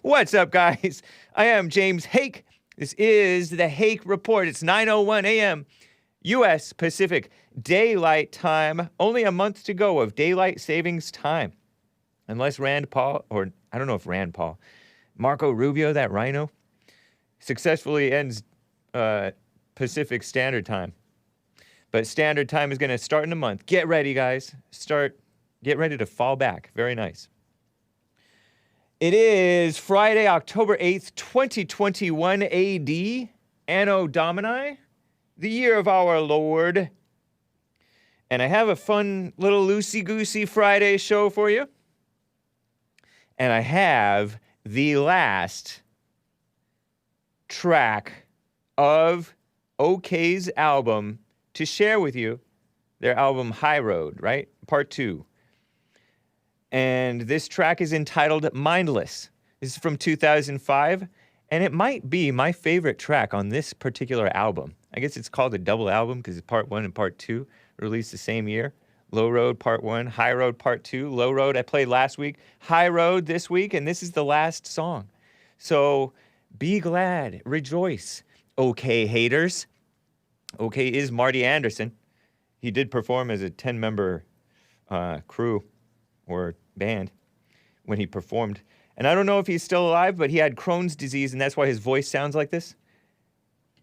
What's up, guys? I am James Hake. This is the Hake Report. It's 9:01 a.m. U.S. Pacific Daylight Time. Only a month to go of daylight savings time. Unless Rand Paul, or I don't know if Rand Paul, Marco Rubio, that rhino, successfully ends Pacific Standard Time. But Standard Time is going to start in a month. Get ready, guys. Get ready to fall back. Very nice. It is Friday, October 8th, 2021 AD, Anno Domini, the year of our Lord. And I have a fun little loosey-goosey Friday show for you. And I have the last track of OK's album to share with you. Their album High Road, right? Part 2. And this track is entitled Mindless. This is from 2005, and it might be my favorite track on this particular album. I guess it's called a double album because it's part 1 and part 2 released the same year. Low Road Part 1, High Road Part 2. Low Road I played last week, High Road this week, and this is the last song. So be glad, rejoice, OK haters. OK is Marty Anderson. He did perform as a 10-member crew or band when he performed. And I don't know if he's still alive, but he had Crohn's disease, and that's why his voice sounds like this.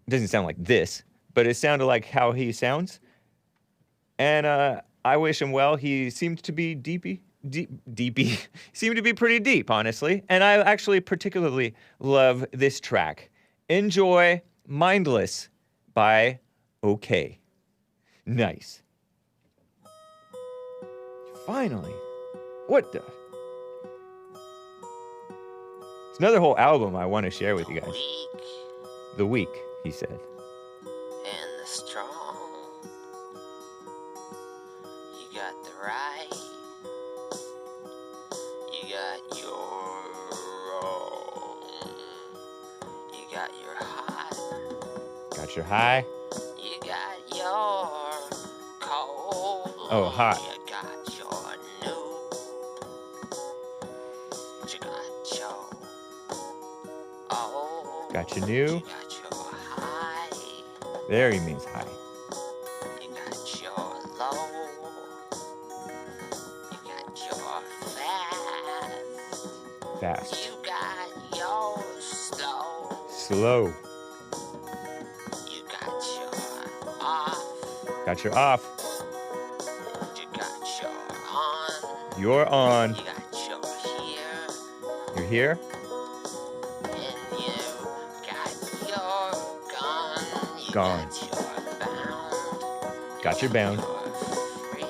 It doesn't sound like this, but it sounded like how he sounds. And I wish him well. He seemed to be deepy. Seemed to be pretty deep, honestly. And I actually particularly love this track. Enjoy Mindless by OK. Nice. Finally. What the? It's another whole album I want to share with you guys. The weak, he said. And the strong. You got the right. You got your wrong. You got your high. Got your high. You got your cold. Oh, hot. You got your new. You got your old. Got your new. You got your high. There he means high. You got your low. You got your fast. Fast. You got your slow. Slow. You got your off. Got your off. You got your on. You're on. You got your here. You're here. And you got your gone. You Gone. got your bound. Got your bound. You're free.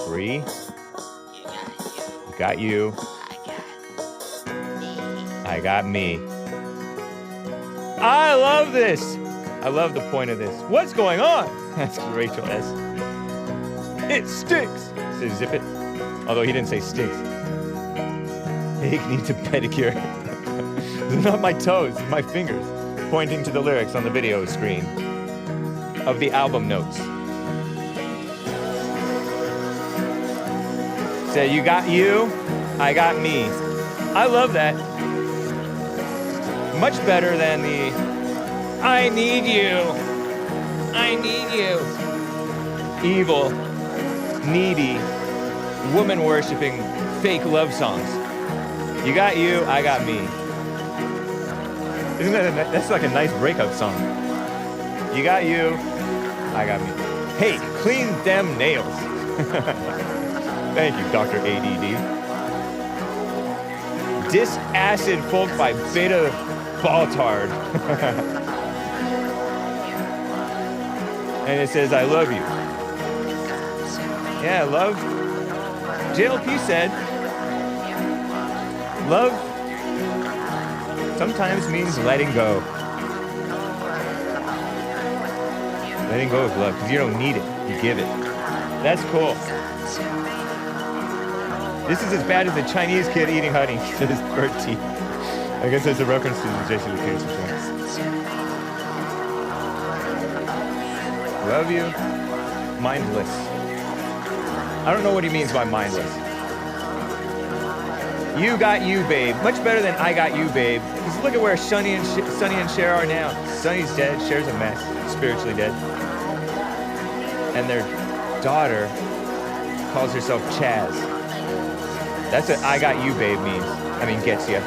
Free. You got you. Got you. I got me. I got me. I love this. I love the point of this. What's going on? That's Rachel S. It stinks. Says Zip It. Although he didn't say stinks. Hake needs a pedicure. It's not my toes, it's my fingers. Pointing to the lyrics on the video screen of the album notes. Say, you got you, I got me. I love that. Much better than the I need you. I need you. Evil, needy, woman-worshipping, fake love songs. You got you, I got me. Isn't that that's like a nice breakup song? You got you, I got me. Hey, clean them nails. Thank you, Dr. ADD. Dis Acid Folk by Beta Baltard. And it says, I love you. Yeah, love. JLP said, love sometimes means letting go. Letting go of love, because you don't need it, you give it. That's cool. This is as bad as the Chinese kid eating honey, says Bertie. I guess that's a reference to the Jesse the Case show. Love you. Mindless. I don't know what he means by mindless. You got you, babe. Much better than I got you, babe. Because look at where Sonny and Cher are now. Sonny's dead. Cher's a mess. Spiritually dead. And their daughter calls herself Chaz. That's what I got you, babe means. I mean, gets you.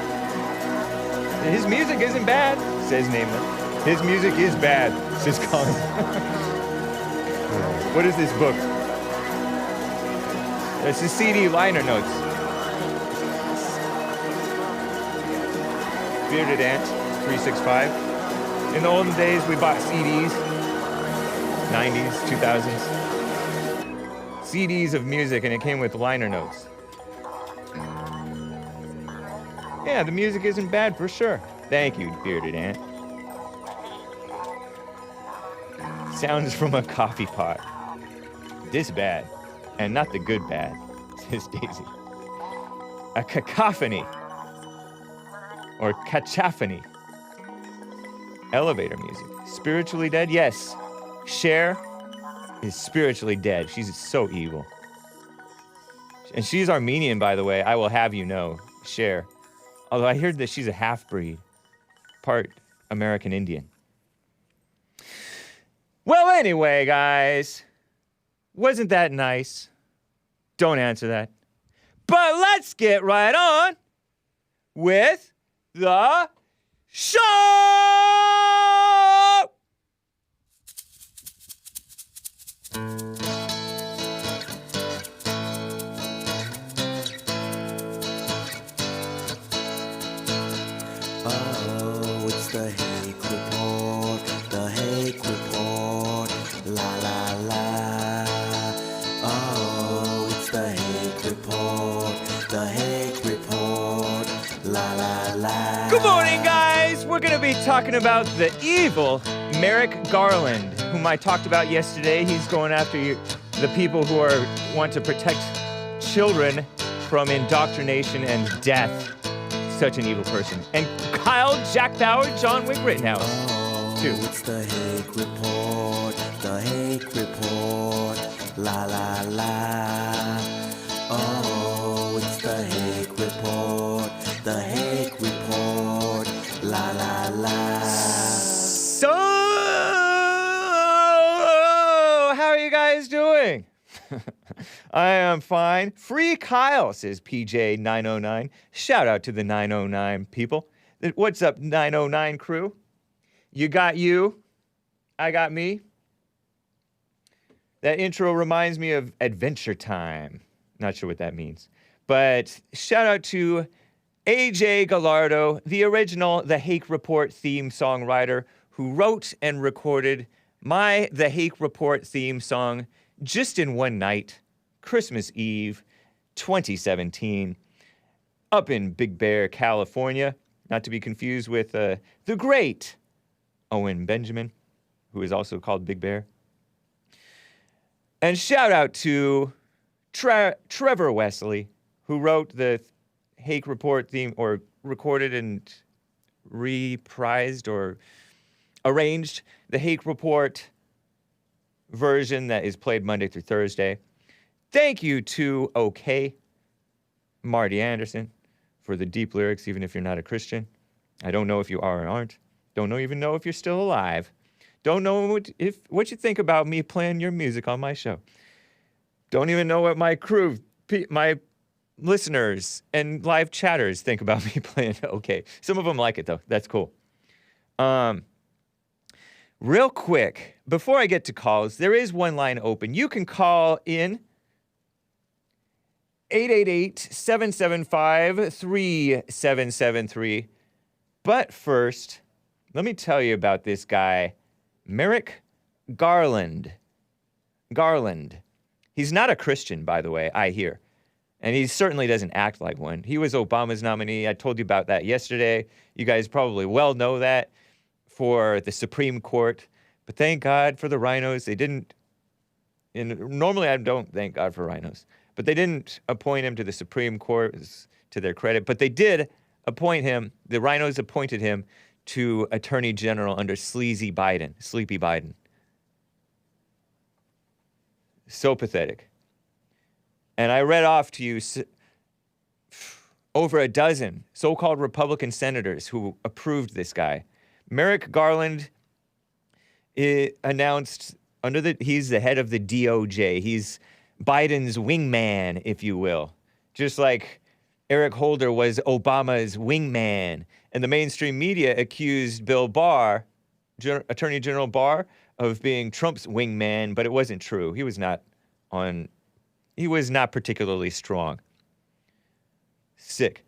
His music isn't bad, says Nameless. His music is bad, says Colin. What is this book? It's the CD liner notes. Bearded Ant, 365. In the olden days, we bought CDs. 90s, 2000s. CDs of music, and it came with liner notes. Yeah, the music isn't bad for sure. Thank you, Bearded Ant. Sounds from a coffee pot. This bad, and not the good bad, says Daisy. A cacophony. Or cacophony. Elevator music. Spiritually dead? Yes. Cher is spiritually dead. She's so evil. And she's Armenian, by the way. I will have you know. Cher. Although I heard that she's a half-breed. Part American Indian. Well, anyway, guys. Wasn't that nice? Don't answer that. But let's get right on with the show! Oh, it's the Hake Report, the Hake Report, la la la. Oh, it's the Hake Report, the Hake Report, la la la. Good morning, guys! We're gonna be talking about the evil Merrick Garland, whom I talked about yesterday. He's going after the people who want to protect children from indoctrination and death. Such an evil person. And Kyle, Jack Bauer, John Wick Rittenhouse, too. It's the Hake Report, the Hake Report, la la la. Oh, it's the Hake Report, the Hake Report, la la la. So, how are you guys doing? I am fine. Free Kyle, says PJ909. Shout out to the 909 people. What's up, 909 crew? You got you. I got me. That intro reminds me of Adventure Time. Not sure what that means. But shout out to AJ Gallardo, the original The Hake Report theme songwriter who wrote and recorded The Hake Report theme song just in one night. Christmas Eve, 2017, up in Big Bear, California. Not to be confused with the great Owen Benjamin, who is also called Big Bear. And shout out to Trevor Wesley, who wrote the Hake Report theme, or recorded and reprised or arranged the Hake Report version that is played Monday through Thursday. Thank you to OK, Marty Anderson, for the deep lyrics, even if you're not a Christian. I don't know if you are or aren't. Don't even know if you're still alive. Don't know what you think about me playing your music on my show. Don't even know what my crew, my listeners and live chatters think about me playing OK. Some of them like it, though. That's cool. Real quick, before I get to calls, there is one line open. You can call in 888-775-3773. But first, let me tell you about this guy, Merrick Garland. He's not a Christian, by the way, I hear. And he certainly doesn't act like one. He was Obama's nominee. I told you about that yesterday. You guys probably well know that, for the Supreme Court. But thank God for the rhinos. They didn't, and normally I don't thank God for rhinos, but they didn't appoint him to the Supreme Court, to their credit. But they did appoint him, the rhinos appointed him to Attorney General under Sleepy Biden. So pathetic. And I read off to you over a dozen so-called Republican senators who approved this guy. Merrick Garland announced he's the head of the DOJ. He's Biden's wingman, if you will. Just like Eric Holder was Obama's wingman. And the mainstream media accused Bill Barr, Attorney General Barr, of being Trump's wingman, but it wasn't true. He was not particularly strong. Sick.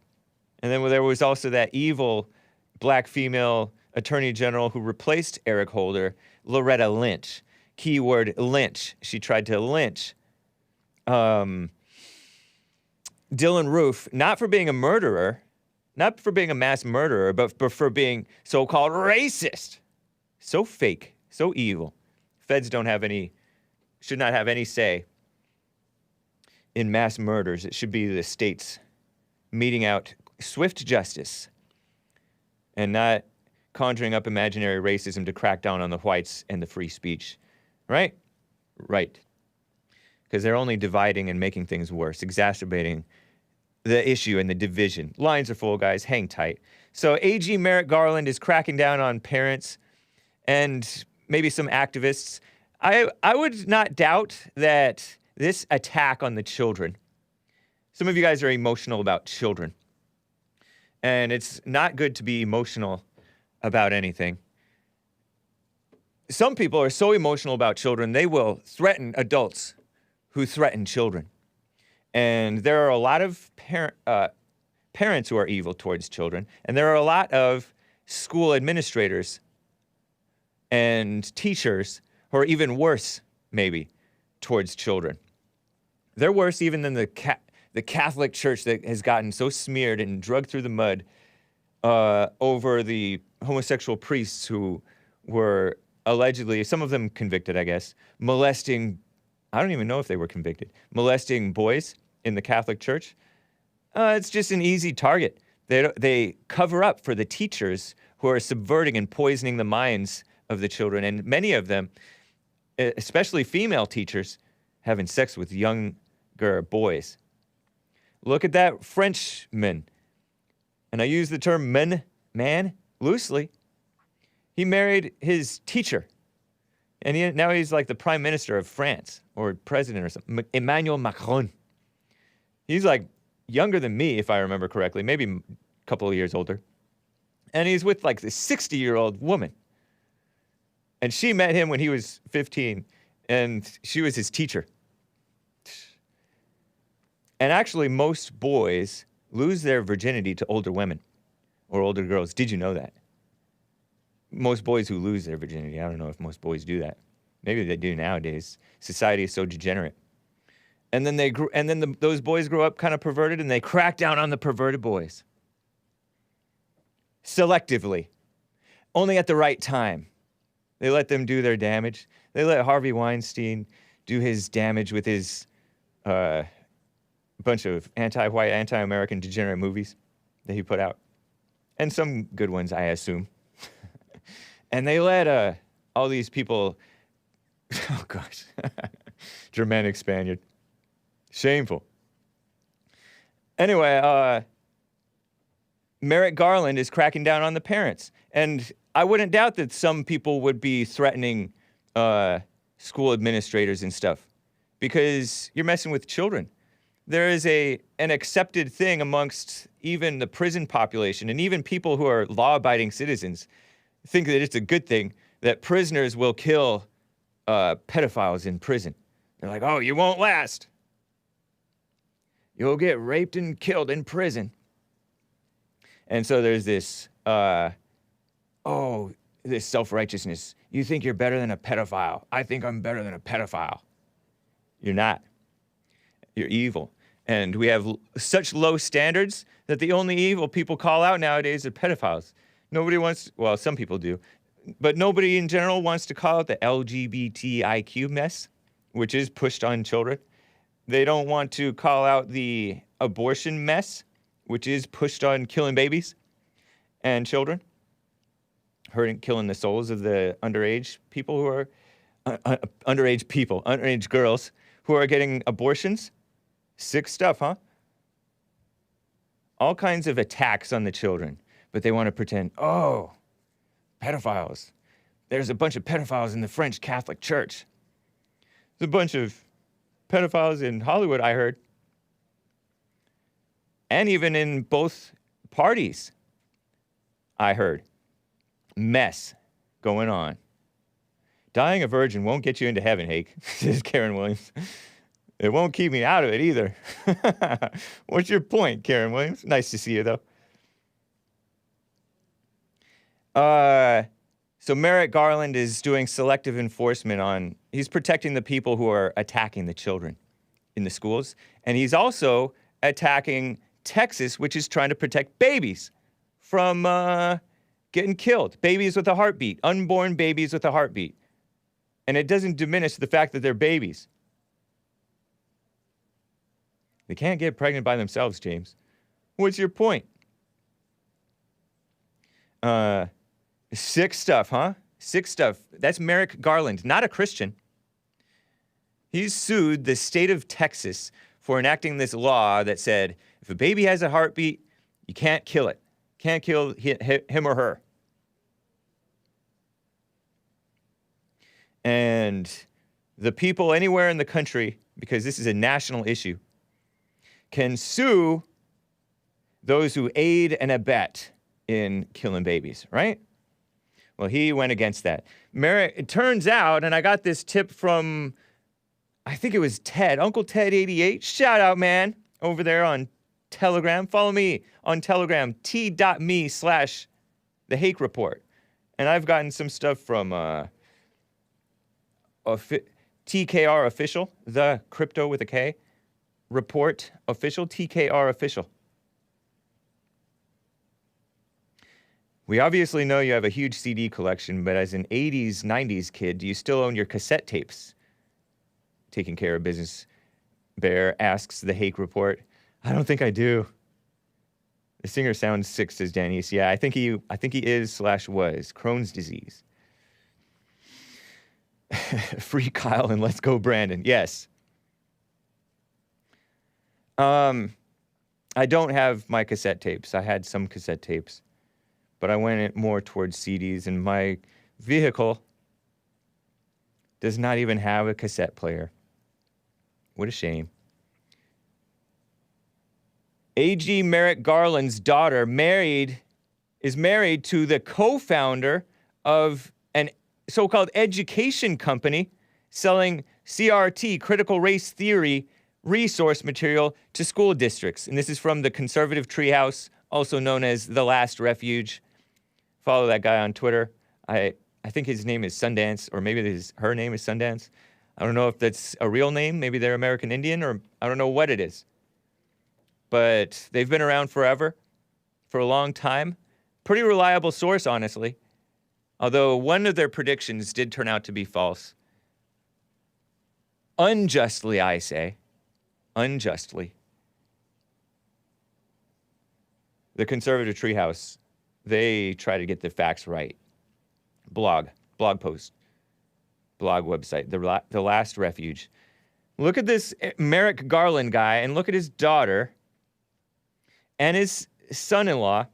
And then there was also that evil black female attorney general who replaced Eric Holder, Loretta Lynch. Keyword lynch. She tried to lynch Dylan Roof, not for being a murderer, not for being a mass murderer, but for being so-called racist. So fake, so evil. Feds should not have any say in mass murders. It should be the states meting out swift justice and not conjuring up imaginary racism to crack down on the whites and the free speech. Right? Right. Because they're only dividing and making things worse, exacerbating the issue and the division. Lines are full, guys. Hang tight. So AG Merrick Garland is cracking down on parents and maybe some activists. I would not doubt that this attack on the children, some of you guys are emotional about children. And it's not good to be emotional about anything. Some people are so emotional about children, they will threaten adults who threaten children. And there are a lot of parents who are evil towards children. And there are a lot of school administrators and teachers who are even worse, maybe, towards children. They're worse even than the Catholic Church that has gotten so smeared and drugged through the mud over the homosexual priests who were allegedly, some of them convicted, I guess, molesting, I don't even know if they were convicted, molesting boys in the Catholic Church. It's just an easy target. They cover up for the teachers who are subverting and poisoning the minds of the children. And many of them, especially female teachers, having sex with younger boys. Look at that Frenchman. And I use the term man loosely. He married his teacher. And now he's like the prime minister of France or president or something. Emmanuel Macron. He's like younger than me, if I remember correctly, maybe a couple of years older. And he's with like this 60-year-old woman. And she met him when he was 15, and she was his teacher. And actually, most boys lose their virginity to older women or older girls. Did you know that? Most boys who lose their virginity, I don't know if most boys do that. Maybe they do nowadays. Society is so degenerate. And then those boys grow up kind of perverted, and they crack down on the perverted boys. Selectively. Only at the right time. They let them do their damage. They let Harvey Weinstein do his damage with his bunch of anti-white, anti-American degenerate movies that he put out. And some good ones, I assume. And they let all these people, oh gosh, Germanic Spaniard. Shameful. Anyway, Merrick Garland is cracking down on the parents. And I wouldn't doubt that some people would be threatening school administrators and stuff because you're messing with children. There is an accepted thing amongst even the prison population and even people who are law-abiding citizens think that it's a good thing that prisoners will kill pedophiles in prison. They're like, oh, you won't last. You'll get raped and killed in prison. And so there's this, this self-righteousness. You think you're better than a pedophile. I think I'm better than a pedophile. You're not. You're evil. And we have such low standards that the only evil people call out nowadays are pedophiles. Nobody wants, well, some people do, but nobody in general wants to call out the LGBTIQ mess, which is pushed on children. They don't want to call out the abortion mess, which is pushed on killing babies and children, killing the souls of the underage people who are, underage girls who are getting abortions. Sick stuff, huh? all kinds of attacks on the children, but they want to pretend, oh, pedophiles. There's a bunch of pedophiles in the French Catholic Church. There's a bunch of pedophiles in Hollywood, I heard. And even in both parties, I heard. Mess going on. Dying a virgin won't get you into heaven, Hake, says Karen Williams. It won't keep me out of it either. What's your point, Karen Williams? Nice to see you, though. So Merrick Garland is doing selective enforcement on, he's protecting the people who are attacking the children in the schools. And he's also attacking Texas, which is trying to protect babies from getting killed. Babies with a heartbeat, unborn babies with a heartbeat. And it doesn't diminish the fact that they're babies. They can't get pregnant by themselves, James. What's your point? Sick stuff, huh? Sick stuff. That's Merrick Garland, not a Christian. He's sued the state of Texas for enacting this law that said, if a baby has a heartbeat, you can't kill it. Can't kill him or her. And the people anywhere in the country, because this is a national issue, can sue those who aid and abet in killing babies, right? Well, he went against that. Merrick, it turns out, and I got this tip from, I think it was Ted, Uncle Ted 88. Shout out, man, over there on Telegram. Follow me on Telegram, t.me/the Hake Report. And I've gotten some stuff from TKR Official, the crypto with a K, report official, TKR Official. We obviously know you have a huge CD collection, but as an 80s, 90s kid, do you still own your cassette tapes? Taking care of business, Bear asks the Hake Report. I don't think I do. The singer sounds sick, says Janice. Yeah, I think he is/was Crohn's disease. Free Kyle and let's go Brandon. Yes. I don't have my cassette tapes. I had some cassette tapes, but I went more towards CDs, and my vehicle does not even have a cassette player. What a shame. A.G. Merrick Garland's daughter is married to the co-founder of an so-called education company selling CRT, critical race theory, resource material to school districts. And this is from the Conservative Treehouse, also known as The Last Refuge. Follow that guy on Twitter. I think his name is Sundance, or maybe her name is Sundance. I don't know if that's a real name. Maybe they're American Indian, or I don't know what it is. But they've been around forever, for a long time. Pretty reliable source, honestly. Although one of their predictions did turn out to be false. Unjustly, I say. Unjustly. The Conservative Treehouse, they try to get the facts right. Blog post, blog website, The Last Refuge. Look at this Merrick Garland guy, and look at his daughter and his son-in-law.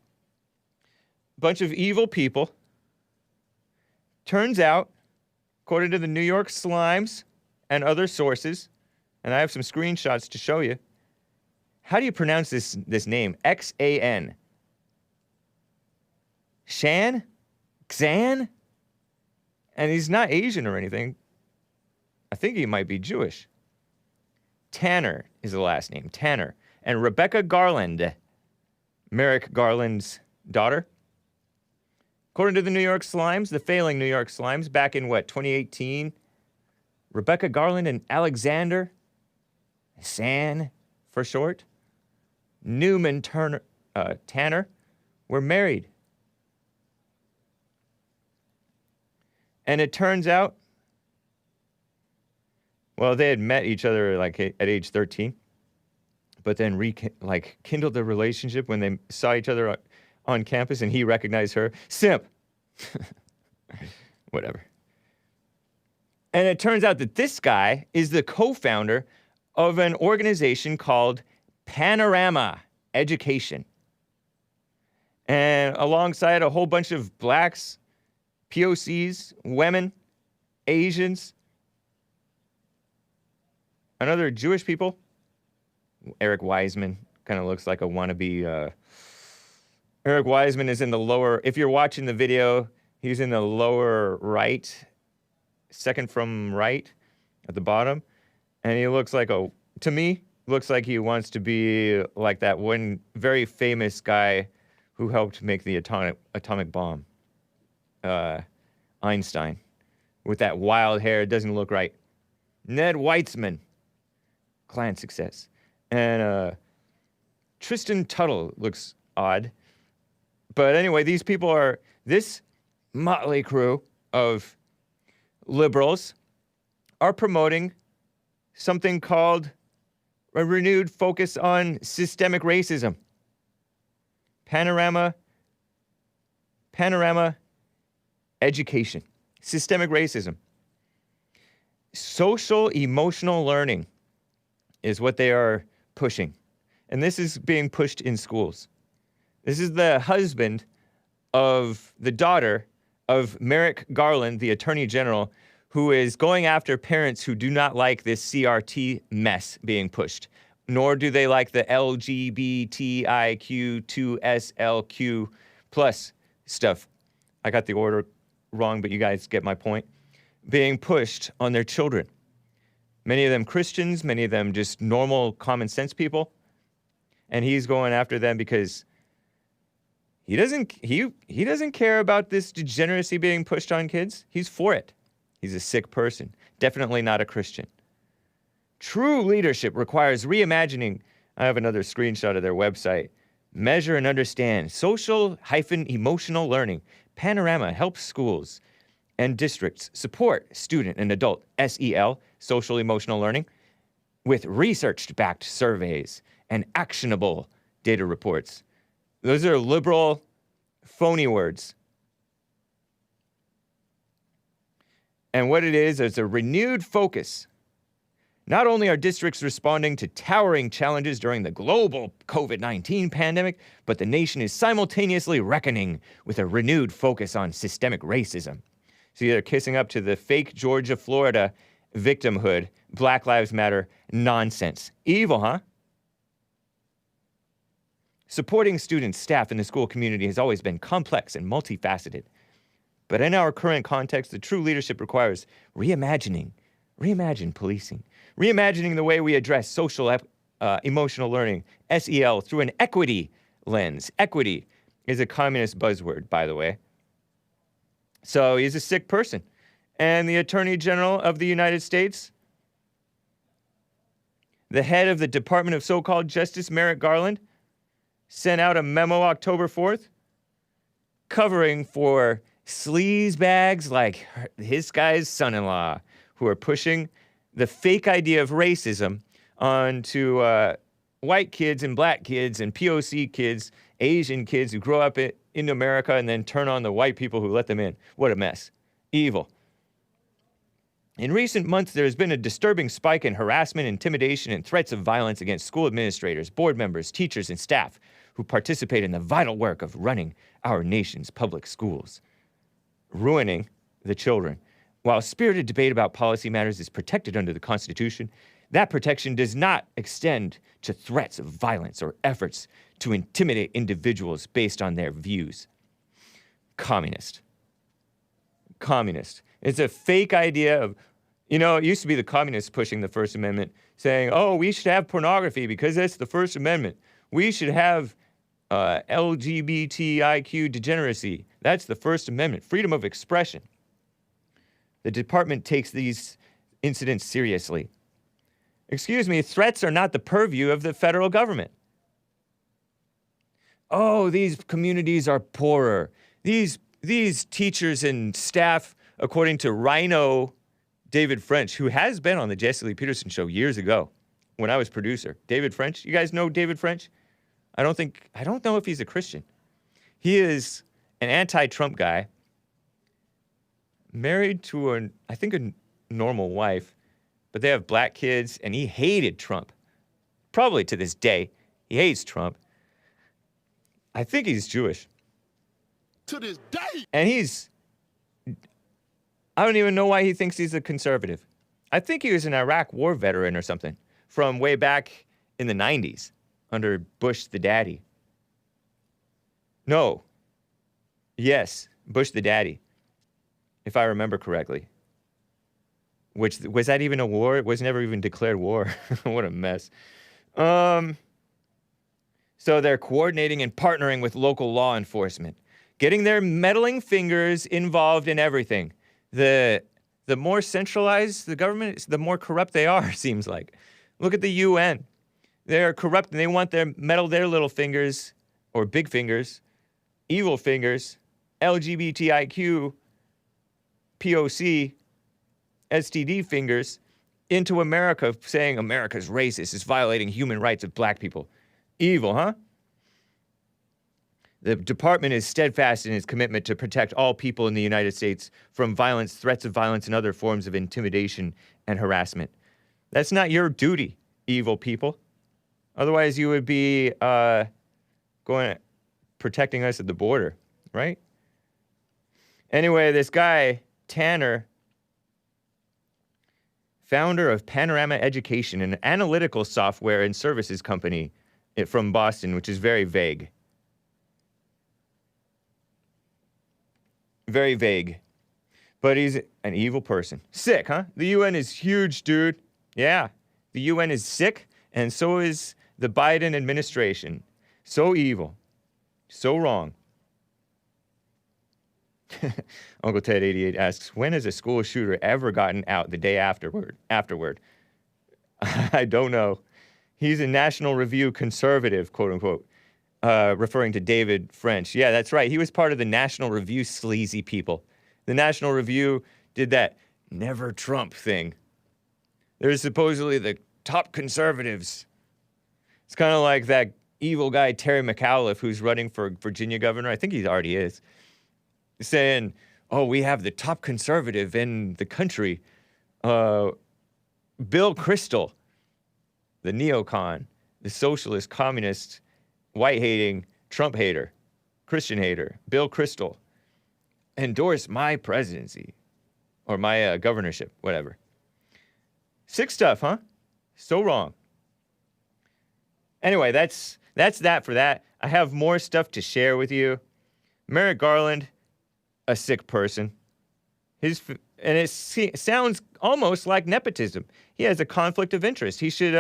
Bunch of evil people. Turns out, according to the New York Slimes and other sources, and I have some screenshots to show you. How do you pronounce this name? Xan. Xan? Xan? And he's not Asian or anything. I think he might be Jewish. Tanner is the last name. Tanner. And Rebecca Garland, Merrick Garland's daughter. According to the New York Slimes, the failing New York Slimes, back in 2018, Rebecca Garland and Alexander Xan, for short, Newman Tanner, were married. And it turns out, well, they had met each other like at age 13, but then kindled the relationship when they saw each other on campus, and he recognized her. Simp. Whatever. And it turns out that this guy is the co-founder of an organization called Panorama Education. And alongside a whole bunch of blacks, POCs, women, Asians, and other Jewish people. Eric Wiseman kind of looks like a wannabe. Eric Wiseman is in the lower, if you're watching the video, he's in the lower right, second from right at the bottom. And he looks like to me, looks like he wants to be like that one very famous guy who helped make the atomic bomb. Einstein. With that wild hair, it doesn't look right. Ned Weitzman. Client success. And Tristan Tuttle looks odd. But anyway, these people are this motley crew of liberals are promoting something called a renewed focus on systemic racism. Panorama Education. Systemic racism. Social emotional learning is what they are pushing. And this is being pushed in schools. This is the husband of the daughter of Merrick Garland, the Attorney General, who is going after parents who do not like this CRT mess being pushed, nor do they like the LGBTIQ2SLQ plus stuff. I got the order wrong, but you guys get my point. Being pushed on their children. Many of them Christians, many of them just normal common sense people. And he's going after them because he doesn't care about this degeneracy being pushed on kids. He's for it. He's a sick person. Definitely not a Christian. True leadership requires reimagining. I have another screenshot of their website. Measure and understand social-emotional learning. Panorama helps schools and districts support student and adult SEL, social emotional learning, with research-backed surveys and actionable data reports. Those are liberal, phony words. And what it is a renewed focus. Not only are districts responding to towering challenges during the global COVID-19 pandemic, but the nation is simultaneously reckoning with a renewed focus on systemic racism. So they're kissing up to the fake Georgia, Florida victimhood, Black Lives Matter nonsense. Evil, huh? Supporting students, staff, and the school community has always been complex and multifaceted. But in our current context, the true leadership requires reimagine policing, reimagining the way we address social emotional learning, SEL, through an equity lens. Equity is a communist buzzword, by the way. So he's a sick person. And the Attorney General of the United States, the head of the Department of So-Called Justice, Merrick Garland, sent out a memo October 4th covering for sleazebags like his guy's son-in-law who are pushing the fake idea of racism onto white kids and black kids and POC kids, Asian kids who grow up in America and then turn on the white people who let them in. What a mess. Evil. In recent months, there has been a disturbing spike in harassment, intimidation, and threats of violence against school administrators, board members, teachers, and staff who participate in the vital work of running our nation's public schools, ruining the children. While spirited debate about policy matters is protected under the Constitution, that protection does not extend to threats of violence or efforts to intimidate individuals based on their views. Communist. It's a fake idea of, it used to be the communists pushing the First Amendment, saying, oh, we should have pornography because that's the First Amendment. We should have LGBTIQ degeneracy. That's the First Amendment. Freedom of expression. The department takes these incidents seriously. Excuse me, threats are not the purview of the federal government. Oh, these communities are poorer. These teachers and staff, according to Rhino David French, who has been on the Jesse Lee Peterson show years ago when I was producer. David French, you guys know David French? I don't know if he's a Christian. He is an anti-Trump guy, married to a normal wife, but they have black kids, and he hated Trump. Probably to this day, he hates Trump. I think he's Jewish. To this day. And I don't even know why he thinks he's a conservative. I think he was an Iraq war veteran or something from way back in the 90s under Bush the daddy. No. Yes, Bush the daddy, if I remember correctly. Which, was that even a war? It was never even declared war. What a mess. So they're coordinating and partnering with local law enforcement, getting their meddling fingers involved in everything. The more centralized the government is, the more corrupt they are, seems like. Look at the UN. They're corrupt and they want their meddle their little fingers, or big fingers, evil fingers, LGBTIQ, POC, STD fingers, into America, saying America's racist, is violating human rights of black people. Evil, huh? The department is steadfast in its commitment to protect all people in the United States from violence, threats of violence, and other forms of intimidation and harassment. That's not your duty, evil people. Otherwise, you would be protecting us at the border, right? Anyway, this guy, Tanner, founder of Panorama Education, an analytical software and services company from Boston, which is very vague. Very vague. But he's an evil person. Sick, huh? The UN is huge, dude. Yeah. The UN is sick, and so is the Biden administration. So evil. So wrong. Uncle Ted 88 asks, when has a school shooter ever gotten out the day afterward? I don't know. He's a National Review conservative, quote unquote. Referring to David French. Yeah, that's right. He was part of the National Review sleazy people. The National Review did that never Trump thing. They're supposedly the top conservatives. It's kind of like that evil guy, Terry McAuliffe, who's running for Virginia governor. I think he already is. Saying, oh, we have the top conservative in the country. Bill Kristol, the neocon, the socialist, communist, white-hating, Trump hater, Christian hater, Bill Kristol, endorsed my presidency, or my governorship, whatever. Sick stuff, huh? So wrong. Anyway, that's that for that. I have more stuff to share with you. Merrick Garland, a sick person. It sounds almost like nepotism. He has a conflict of interest. He should,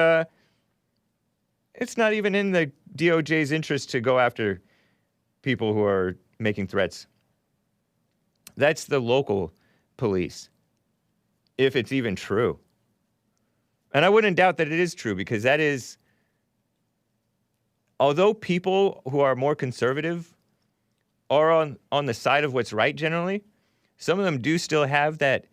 it's not even in the DOJ's interest to go after people who are making threats. That's the local police, if it's even true. And I wouldn't doubt that it is true, because that is, although people who are more conservative are on the side of what's right generally, some of them do still have that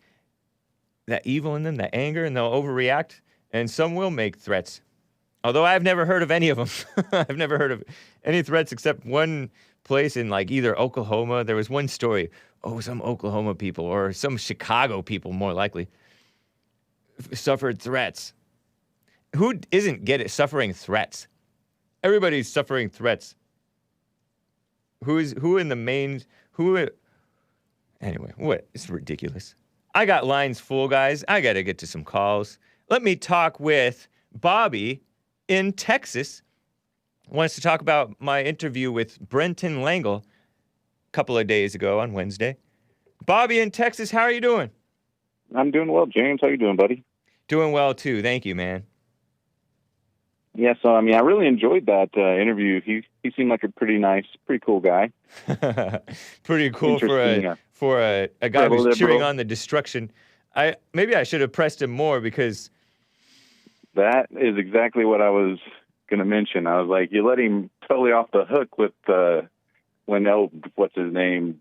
evil in them, that anger, and they'll overreact, and some will make threats. Although I've never heard of any of them. I've never heard of any threats except one place in like either Oklahoma. There was one story. Oh, some Oklahoma people or some Chicago people, more likely, suffered threats. Who isn't suffering threats? Everybody's suffering threats. Anyway, what? It's ridiculous. I got lines full, guys. I got to get to some calls. Let me talk with Bobby in Texas. Wants to talk about my interview with Brenton Langle a couple of days ago on Wednesday. Bobby in Texas, how are you doing? I'm doing well, James. How you doing, buddy? Doing well, too. Thank you, man. Yeah, so, I really enjoyed that interview. He seemed like a pretty cool guy. Pretty cool for a guy who's cheering on the destruction. Maybe I should have pressed him more, because... That is exactly what I was going to mention. I was like, you let him totally off the hook with what's his name,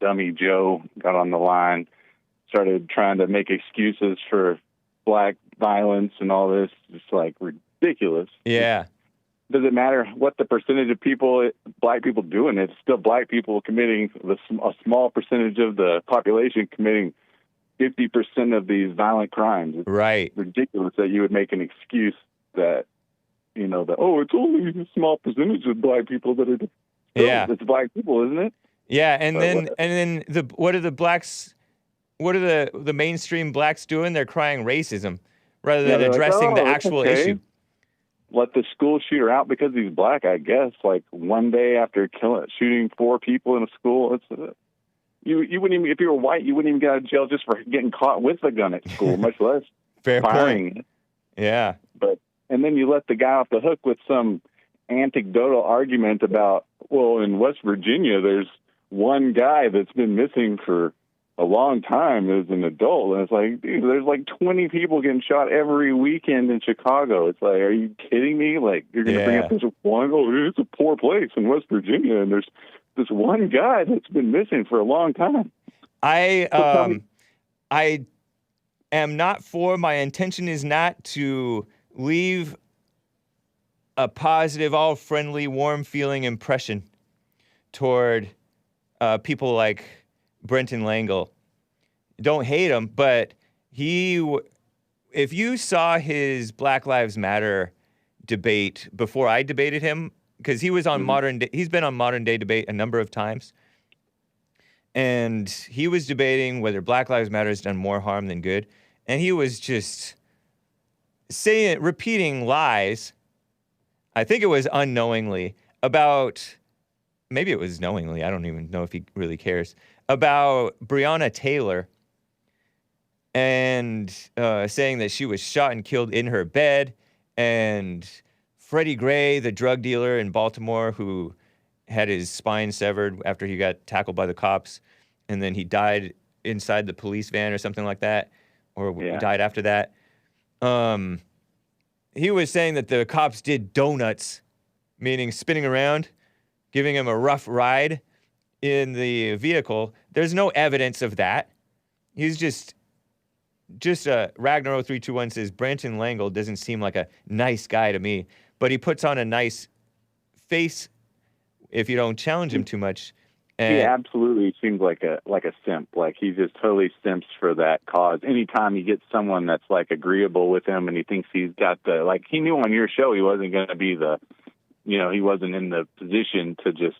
Dummy Joe, got on the line, started trying to make excuses for black violence and all this. Just like ridiculous. Yeah. Does it matter what the percentage of black people doing it? It's still black people committing a small percentage of the population committing 50% of these violent crimes. It's right. ridiculous that you would make an excuse that, it's only a small percentage of black people that are... Yeah. It's black people, isn't it? Yeah, and But then what are the blacks? What are the mainstream blacks doing? They're crying racism rather yeah, than they're like, addressing the oh, it's actual okay. issue. Let the school shooter out because he's black, I guess. Like one day after shooting 4 people in a school, it's you wouldn't even, if you were white, you wouldn't even get out of jail just for getting caught with a gun at school, much less Fair firing point. Yeah. And then you let the guy off the hook with some anecdotal argument about, well, in West Virginia, there's one guy that's been missing for a long time as an adult. And it's like, dude, there's like 20 people getting shot every weekend in Chicago. It's like, are you kidding me? Like, you're going to bring up this one, it's a poor place in West Virginia, and there's this one guy that's been missing for a long time. I am not for, my intention is not to leave a positive, all friendly, warm feeling impression toward people like Brenton Langle. Don't hate him, but if you saw his Black Lives Matter debate before I debated him, because he was on he's been on Modern Day Debate a number of times, and he was debating whether Black Lives Matter has done more harm than good, and he was just repeating lies. I think it was unknowingly maybe it was knowingly, I don't even know if he really cares, about Breonna Taylor, and saying that she was shot and killed in her bed, and Freddie Gray, the drug dealer in Baltimore who had his spine severed after he got tackled by the cops, and then he died inside the police van or something like that, or died after that. He was saying that the cops did donuts, meaning spinning around, giving him a rough ride in the vehicle. There's no evidence of that. He's just Ragnar 0321 says, Brenton Langle doesn't seem like a nice guy to me, but he puts on a nice face if you don't challenge him too much. And he absolutely seems like a simp. Like he just totally simps for that cause. Anytime he gets someone that's like agreeable with him and he thinks he's got he knew on your show he wasn't going to be he wasn't in the position to just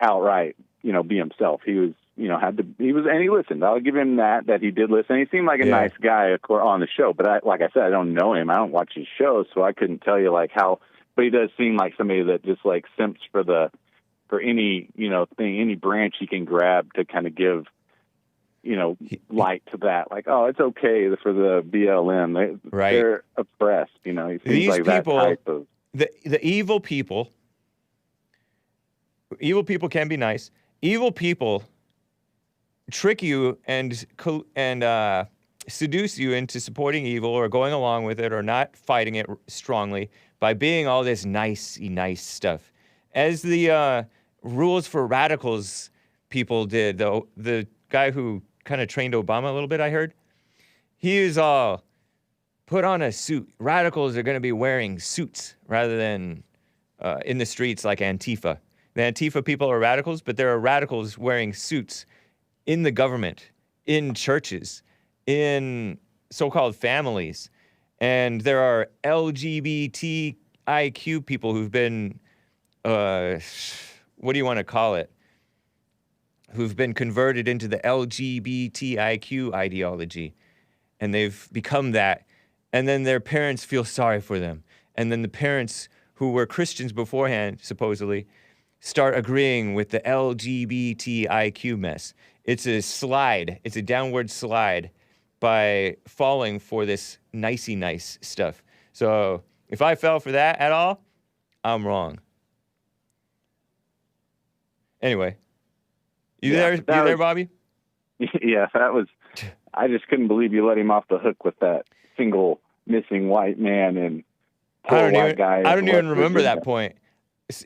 outright, be himself. He was, and he listened. I'll give him that he did listen. He seemed like a nice guy on the show, but like I said, I don't know him. I don't watch his show, so I couldn't tell you how, but he does seem like somebody that just like simps for any, thing, any branch he can grab to kind of give, light to that. Like, oh, it's okay for the BLM. They're oppressed, He seems these like people, that type of... The evil people can be nice. Evil people trick you and seduce you into supporting evil or going along with it or not fighting it strongly by being all this nice stuff. As the Rules for Radicals people did, though, the guy who kind of trained Obama a little bit, I heard, he was all, put on a suit. Radicals are going to be wearing suits rather than in the streets like Antifa. The Antifa people are radicals, but there are radicals wearing suits in the government, in churches, in so-called families. And there are LGBTIQ people who've been, what do you want to call it? Who've been converted into the LGBTIQ ideology. And they've become that. And then their parents feel sorry for them. And then the parents who were Christians beforehand, supposedly, start agreeing with the LGBTIQ mess. It's a slide. It's a downward slide by falling for this nicey nice stuff. So if I fell for that at all, I'm wrong. Anyway, you there, Bobby? Yeah, that was. I just couldn't believe you let him off the hook with that single missing white man and poor white guy. I don't even remember that point.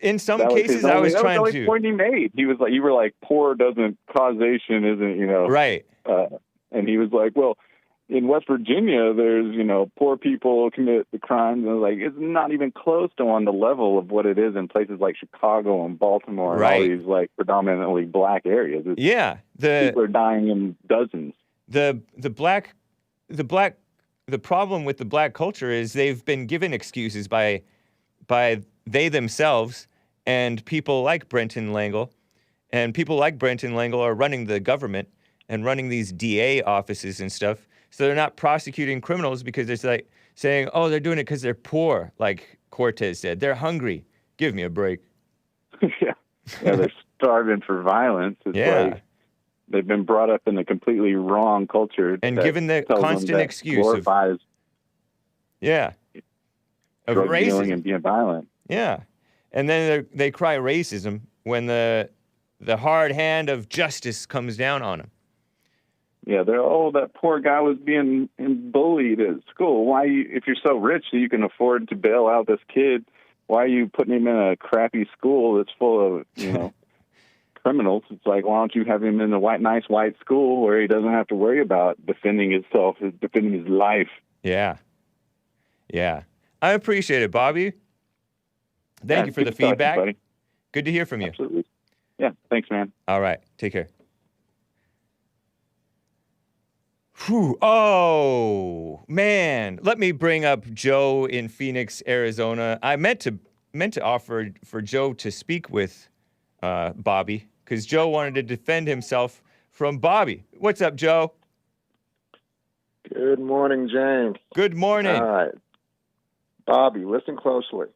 In some cases, I was trying to. That was the only point he made. He was like, you were like, poor causation isn't, right. And he was like, well, in West Virginia, there's, poor people commit the crimes. And I was like, it's not even close to on the level of what it is in places like Chicago and Baltimore and all these like predominantly black areas. People are dying in dozens. The problem with the black culture is they've been given excuses by they themselves and people like Brenton Langle And people like Brenton Langle are running the government and running these DA offices and stuff. So they're not prosecuting criminals because it's like saying, oh, they're doing it because they're poor, like Cortez said. They're hungry. Give me a break. Yeah, they're starving for violence. It's like they've been brought up in a completely wrong culture. And given the constant excuse glorifies of drug racism. dealing and being violent. Yeah. And then they cry racism when the hard hand of justice comes down on them. Yeah, that poor guy was being bullied at school. Why, if you're so rich that you can afford to bail out this kid, why are you putting him in a crappy school that's full of, criminals? It's like, why don't you have him in a nice white school where he doesn't have to worry about defending himself, defending his life? Yeah. Yeah. I appreciate it, Bobby. Thank you for the feedback. Buddy. Good to hear from you. Absolutely. Yeah, thanks, man. All right. Take care. Whew. Oh, man. Let me bring up Joe in Phoenix, Arizona. I meant to offer for Joe to speak with Bobby because Joe wanted to defend himself from Bobby. What's up, Joe? Good morning, James. Good morning. All right. Bobby, listen closely.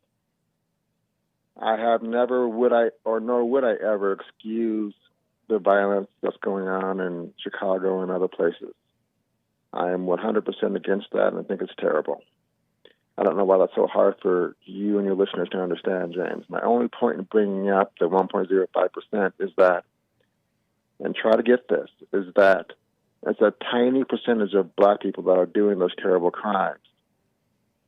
I have never would I ever excuse the violence that's going on in Chicago and other places. I am 100% against that, and I think it's terrible. I don't know why that's so hard for you and your listeners to understand, James. My only point in bringing up the 1.05% is that, and try to get this, is that it's a tiny percentage of black people that are doing those terrible crimes.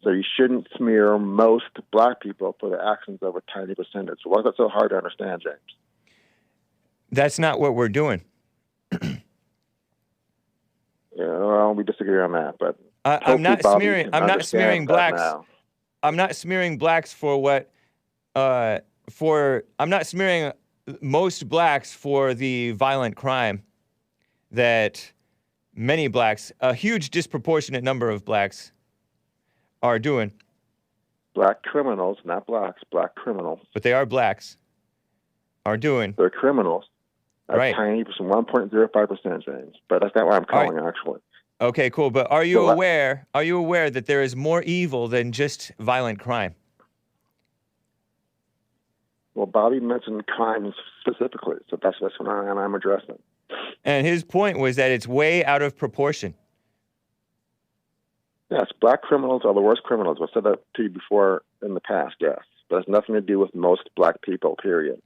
So you shouldn't smear most black people for the actions of a tiny percentage. Why is that so hard to understand, James? That's not what we're doing. Well, we disagree on that, but I'm not smearing blacks. Now. I'm not smearing blacks for what. I'm not smearing most blacks for the violent crime that many blacks, a huge disproportionate number of blacks, are doing. Black criminals, not blacks. Black criminals. But they are blacks. Are doing. They're criminals. Right. Tiny percent, 1.05%, James. But that's not what I'm calling, actually. Okay, cool. But are you aware that there is more evil than just violent crime? Well, Bobby mentioned crimes specifically, so that's what I'm addressing. And his point was that it's way out of proportion. Yes, black criminals are the worst criminals. I've said that to you before in the past, yes. But it has nothing to do with most black people, period.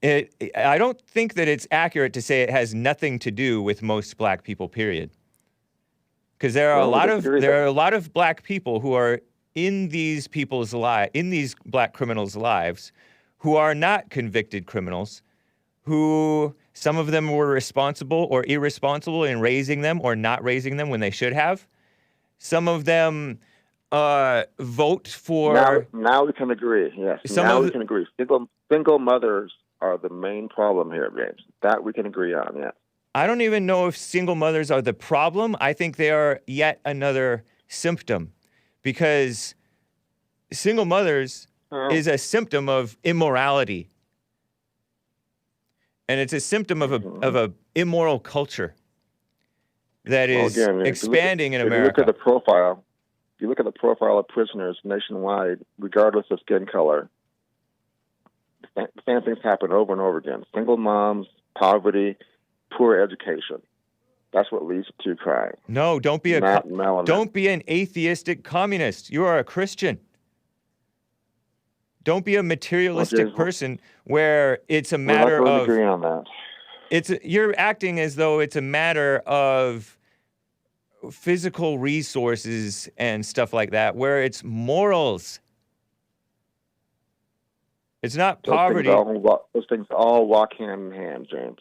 I don't think that it's accurate to say it has nothing to do with most black people, period. Because there are a lot of black people who are in these black criminals' lives who are not convicted criminals, who some of them were responsible or irresponsible in raising them or not raising them when they should have. Some of them vote for... Now we can agree, yes. We can agree. Single mothers are the main problem here, James. That we can agree on, yes. I don't even know if single mothers are the problem. I think they are yet another symptom because single mothers is a symptom of immorality. And it's a symptom of a immoral culture that is expanding in America. If you look at the profile of prisoners nationwide, regardless of skin color, the same things happen over and over again. Single moms, poverty, poor education. That's what leads to crime. No, don't be an atheistic communist. You are a Christian. Don't be a materialistic person where it's a matter of... We're not going to agree on that. You're acting as though it's a matter of physical resources and stuff like that, where it's morals. It's not poverty. Those things all walk hand in hand, James.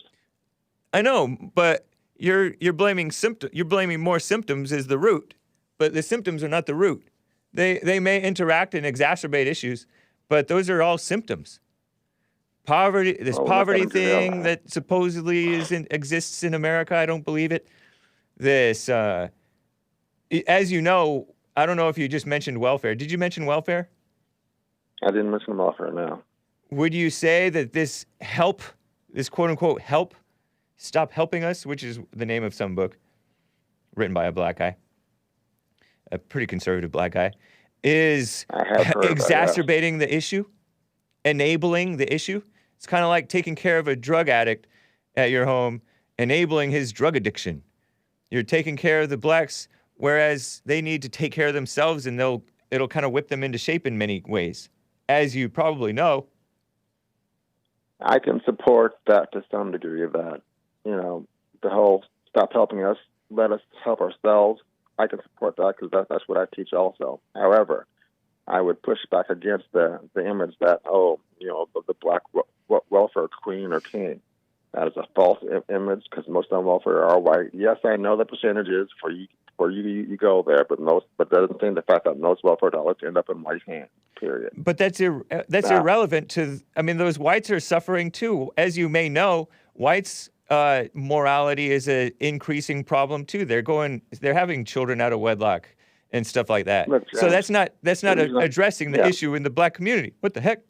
I know, but you're blaming You're blaming more symptoms as the root, but the symptoms are not the root. They may interact and exacerbate issues, but those are all symptoms. Poverty, poverty thing that supposedly exists in America, I don't believe it. This, as you know, I don't know if you just mentioned welfare. Did you mention welfare? I didn't mention welfare, no. would you say that this quote-unquote help, Stop Helping Us, which is the name of some book written by a black guy, a pretty conservative black guy, is exacerbating the issue, enabling the issue? It's kind of like taking care of a drug addict at your home, enabling his drug addiction. You're taking care of the blacks, whereas they need to take care of themselves, and it'll kind of whip them into shape in many ways, as you probably know. I can support that to some degree of that. The whole stop helping us, let us help ourselves. I can support that because that's what I teach also. However, I would push back against the image that, the black welfare queen or king. That is a false image because most on welfare are white. Yes, I know the percentages for you go there, but that doesn't change the fact that most welfare dollars end up in white hands. Period. But that's irrelevant to. I mean, those whites are suffering too, as you may know. Whites' morality is an increasing problem too. They're having children out of wedlock and stuff like that. Look, so that's not addressing the issue in the black community. What the heck?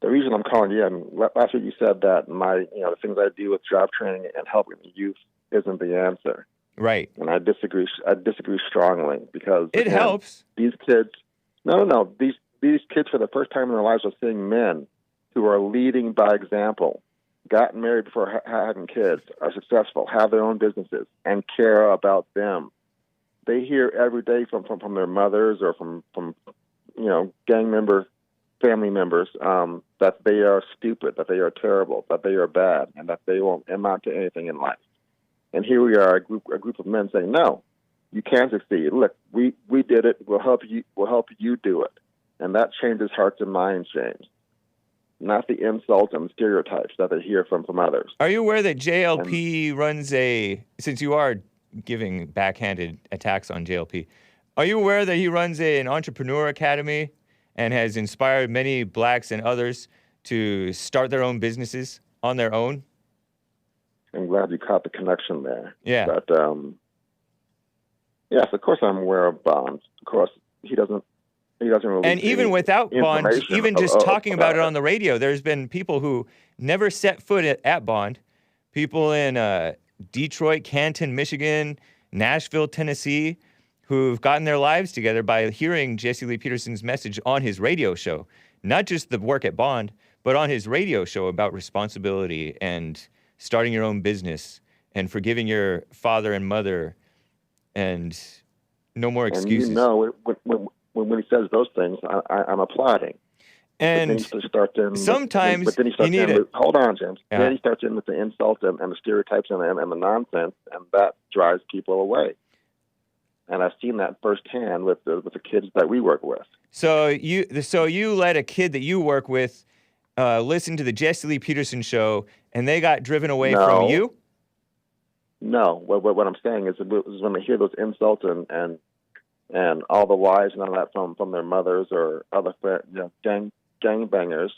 The reason I'm calling you, and last week you said that the things I do with job training and helping the youth isn't the answer. Right. And I disagree strongly because it helps. These kids, these kids for the first time in their lives are seeing men who are leading by example, gotten married before having kids, are successful, have their own businesses, and care about them. They hear every day from their mothers or from gang members, family members, that they are stupid, that they are terrible, that they are bad, and that they won't amount to anything in life. And here we are, a group of men saying, "No, you can succeed. Look, we did it. We'll help you. We'll help you do it." And that changes hearts and minds, James. Not the insults and stereotypes that they hear from others. Are you aware that JLP runs since you are giving backhanded attacks on JLP, are you aware that he runs an entrepreneur academy and has inspired many blacks and others to start their own businesses on their own? I'm glad you caught the connection there. Yeah. But, yes, of course I'm aware of Bond. Of course, he doesn't really. And even without Bond, even just talking about it on the radio, there's been people who never set foot at Bond. People in Detroit, Canton, Michigan, Nashville, Tennessee, who've gotten their lives together by hearing Jesse Lee Peterson's message on his radio show. Not just the work at Bond, but on his radio show about responsibility and starting your own business and forgiving your father and mother and no more excuses. And when he says those things, I'm applauding. And sometimes you need it. Hold on, James. Yeah. Then he starts in with the insults and the stereotypes and the nonsense, and that drives people away. And I've seen that firsthand with the kids that we work with. So you let a kid that you work with listen to the Jesse Lee Peterson show, and they got driven away from you? No. What I'm saying is when they hear those insults and all the lies and all that from their mothers or other gangbangers,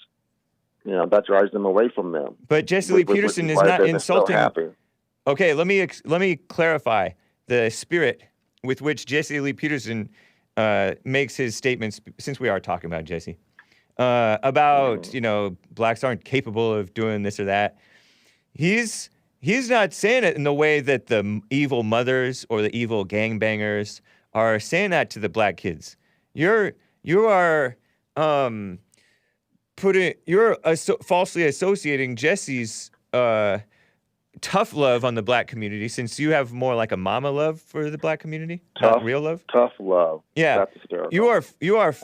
that drives them away from them. But Jesse Lee Peterson is not insulting. So okay, let me clarify the spirit with which Jesse Lee Peterson makes his statements, since we are talking about Jesse, about blacks aren't capable of doing this or that. He's not saying it in the way that the evil mothers or the evil gangbangers are saying that to the black kids. You are falsely associating Jesse's tough love on the black community, since you have more like a mama love for the black community, not real love. Tough love. Yeah, that's hysterical. You are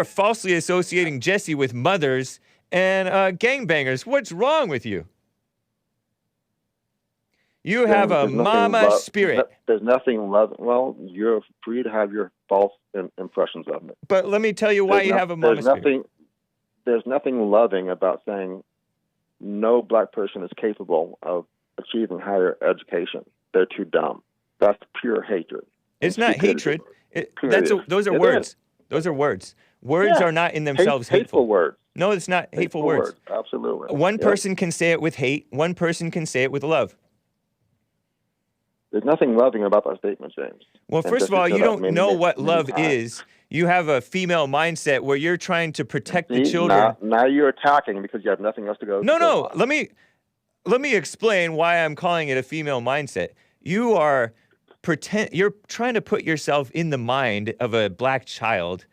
falsely associating Jesse with mothers and gangbangers. What's wrong with you? You have a mama spirit. There's nothing love. Well, you're free to have your false impressions of it. But let me tell you why you have a mama spirit. There's nothing loving about saying no black person is capable of achieving higher education. They're too dumb. That's pure hatred. It's not hatred. Those are words. Those are words. Words are not in themselves hateful words. No, it's not hateful words. Absolutely. One person can say it with hate. One person can say it with love. There's nothing loving about that statement, James. Well, first of all, you don't know what love is. You have a female mindset where you're trying to protect the See, children. Now you're attacking because you have nothing else to go. No. on. Let me explain why I'm calling it a female mindset. You're trying to put yourself in the mind of a black child,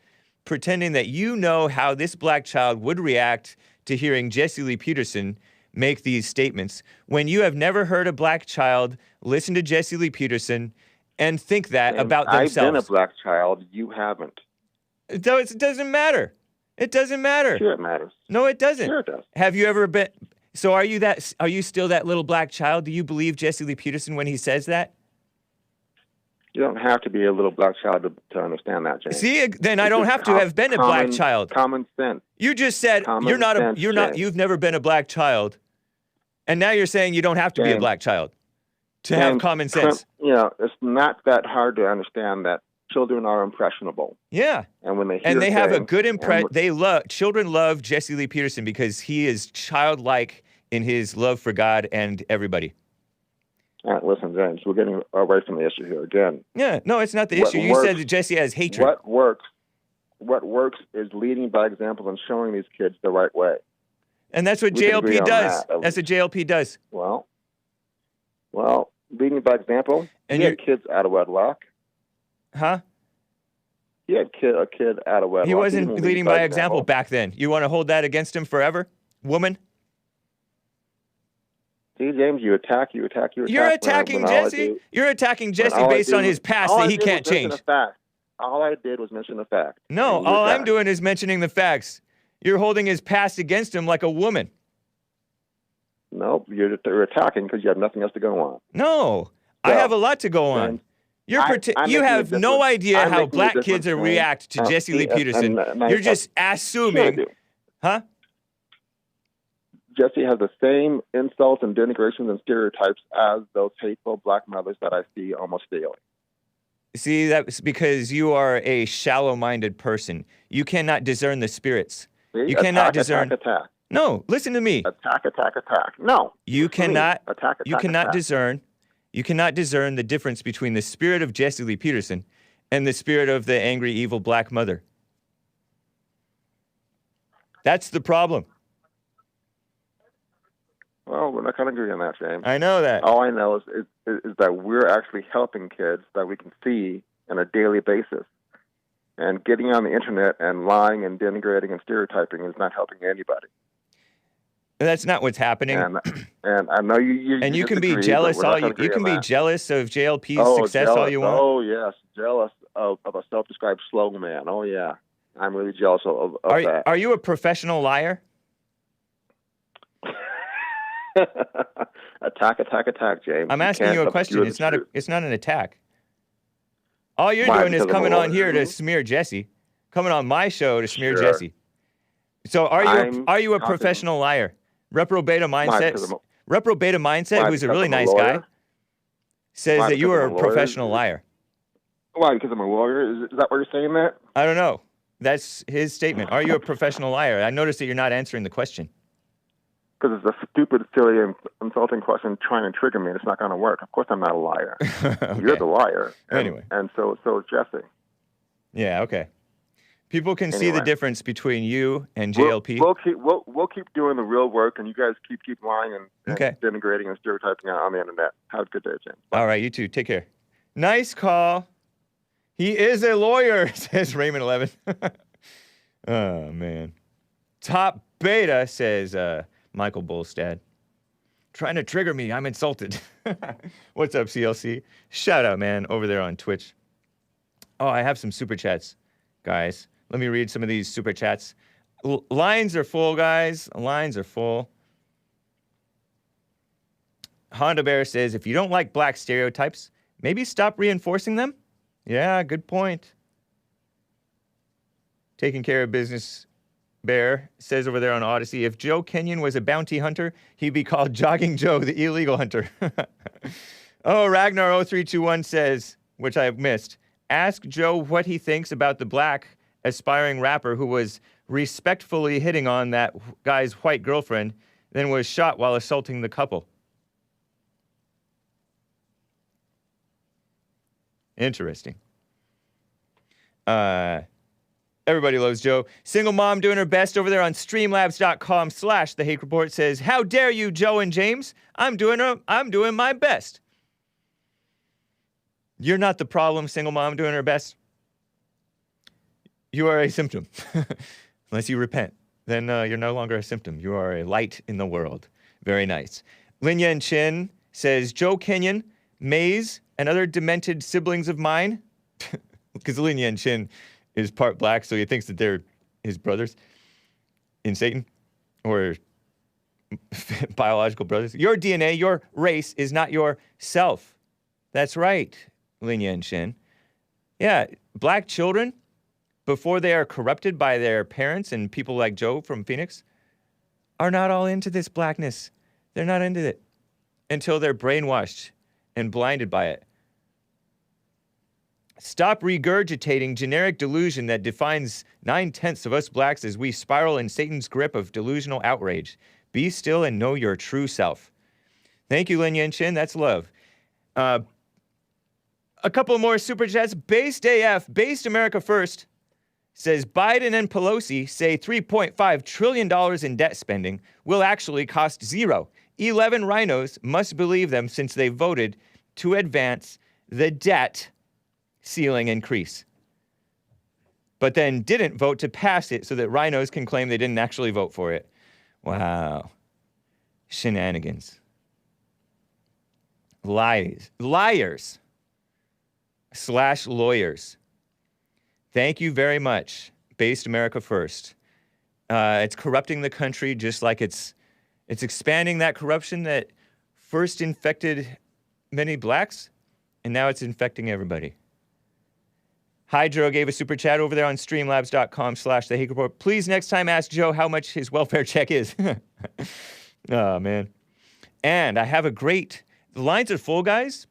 pretending that you know how this black child would react to hearing Jesse Lee Peterson make these statements when you have never heard a black child listen to Jesse Lee Peterson and think that about themselves. I've been a black child. You haven't. It doesn't matter. It doesn't matter. Sure, it matters. No, it doesn't. Sure, it does. Have you ever been? So are you still that little black child? Do you believe Jesse Lee Peterson when he says that? You don't have to be a little black child to understand that, James. See, then I don't have to have been a black child. Common sense. You just said you've never been a black child, and now you're saying you don't have to be a black child to have common sense. It's not that hard to understand that children are impressionable. Yeah, and when they hear have a good impression, children love Jesse Lee Peterson because he is childlike in his love for God and everybody. All right, listen, James, we're getting away from the issue here again. Yeah, no, it's not the issue. You said that Jesse has hatred. What works is leading by example and showing these kids the right way. And that's what JLP does. That's what JLP does. Well, leading by example. And he had kids out of wedlock. Huh? He had a kid out of wedlock. He wasn't leading by example back then. You want to hold that against him forever, woman? See, James, you attack. You're attacking Jesse. You're attacking Jesse based on his past that he can't change. All I did was mention the fact. No, all I'm doing is mentioning the facts. You're holding his past against him like a woman. No, you're attacking because you have nothing else to go on. No, I have a lot to go on. You have no idea how black kids react to Jesse Lee Peterson. You're just assuming. Huh? Jesse has the same insults and denigrations and stereotypes as those hateful black mothers that I see almost daily. See, that's because you are a shallow-minded person. You cannot discern the spirits. See? You cannot discern. Attack. No, listen to me. Attack. No. You cannot. Attack. You cannot discern. You cannot discern the difference between the spirit of Jesse Lee Peterson and the spirit of the angry, evil black mother. That's the problem. Well, we're not going to agree on that, James. I know that. All I know is that we're actually helping kids that we can see on a daily basis. And getting on the internet and lying and denigrating and stereotyping is not helping anybody. That's not what's happening. And I know you and you can be jealous. You can be jealous of JLP's success all you want. Oh yes, jealous of a self-described slow man. Oh yeah, I'm really jealous of that. Are you a professional liar? Attack, James. I'm asking you a question. It's not an attack. All you're doing is coming on here to smear Jesse, coming on my show to smear Jesse. So are you a professional liar? Reprobate mindset, who's a really nice guy, says that you are a professional liar. Why? Because I'm a lawyer? Is that why you're saying that? I don't know. That's his statement. Are you a professional liar? I noticed that you're not answering the question. Because it's a stupid, silly, insulting question trying to trigger me, and it's not going to work. Of course I'm not a liar. Okay. You're the liar. Anyway. And so is Jesse. Yeah, okay. People can see the difference between you and JLP. We'll keep doing the real work, and you guys keep lying and denigrating and stereotyping on the internet. Have a good day, James. Bye. All right, you too. Take care. Nice call. He is a lawyer, says Raymond 11. Oh, man. Top Beta, says Michael Bolstad. Trying to trigger me. I'm insulted. What's up, CLC? Shout out, man, over there on Twitch. Oh, I have some super chats, guys. Let me read some of these super chats. Lines are full, guys. Lines are full. Honda Bear says, if you don't like black stereotypes, maybe stop reinforcing them? Yeah, good point. Taking care of business, Bear says over there on Odyssey, if Joe Kenyon was a bounty hunter, he'd be called Jogging Joe, the illegal hunter. Oh, Ragnar0321 says, which I missed, ask Joe what he thinks about the black aspiring rapper who was respectfully hitting on that guy's white girlfriend, then was shot while assaulting the couple. Interesting. Everybody loves Joe. Single mom doing her best over there on streamlabs.com/The Hake Report says, how dare you, Joe and James? I'm doing my best. You're not the problem, single mom doing her best. You are a symptom. Unless you repent, then you're no longer a symptom. You are a light in the world. Very nice. Lin Yan Chin says, Joe Kenyon, Maze, and other demented siblings of mine. Because Lin Yan Chin is part black, so he thinks that they're his brothers in Satan, or biological brothers. Your DNA, your race, is not your self. That's right, Lin Yan Chin. Yeah, black children, before they are corrupted by their parents and people like Joe from Phoenix, are not all into this blackness. They're not into it until they're brainwashed and blinded by it. Stop regurgitating generic delusion that defines 9/10 of us blacks as we spiral in Satan's grip of delusional outrage. Be still and know your true self. Thank you, Lin Yan Chin. That's love. A couple more super chats. Based AF, Based America First, says Biden and Pelosi say $3.5 trillion in debt spending will actually cost zero. 11 rhinos must believe them since they voted to advance the debt ceiling increase, but then didn't vote to pass it so that rhinos can claim they didn't actually vote for it. Wow. Shenanigans. Liars / lawyers. Thank you very much, Based America First. It's corrupting the country just like it's expanding that corruption that first infected many blacks, and now it's infecting everybody. Hydro gave a super chat over there on streamlabs.com/The Hake Report. Please next time ask Joe how much his welfare check is. Oh, man. And I have the lines are full, guys,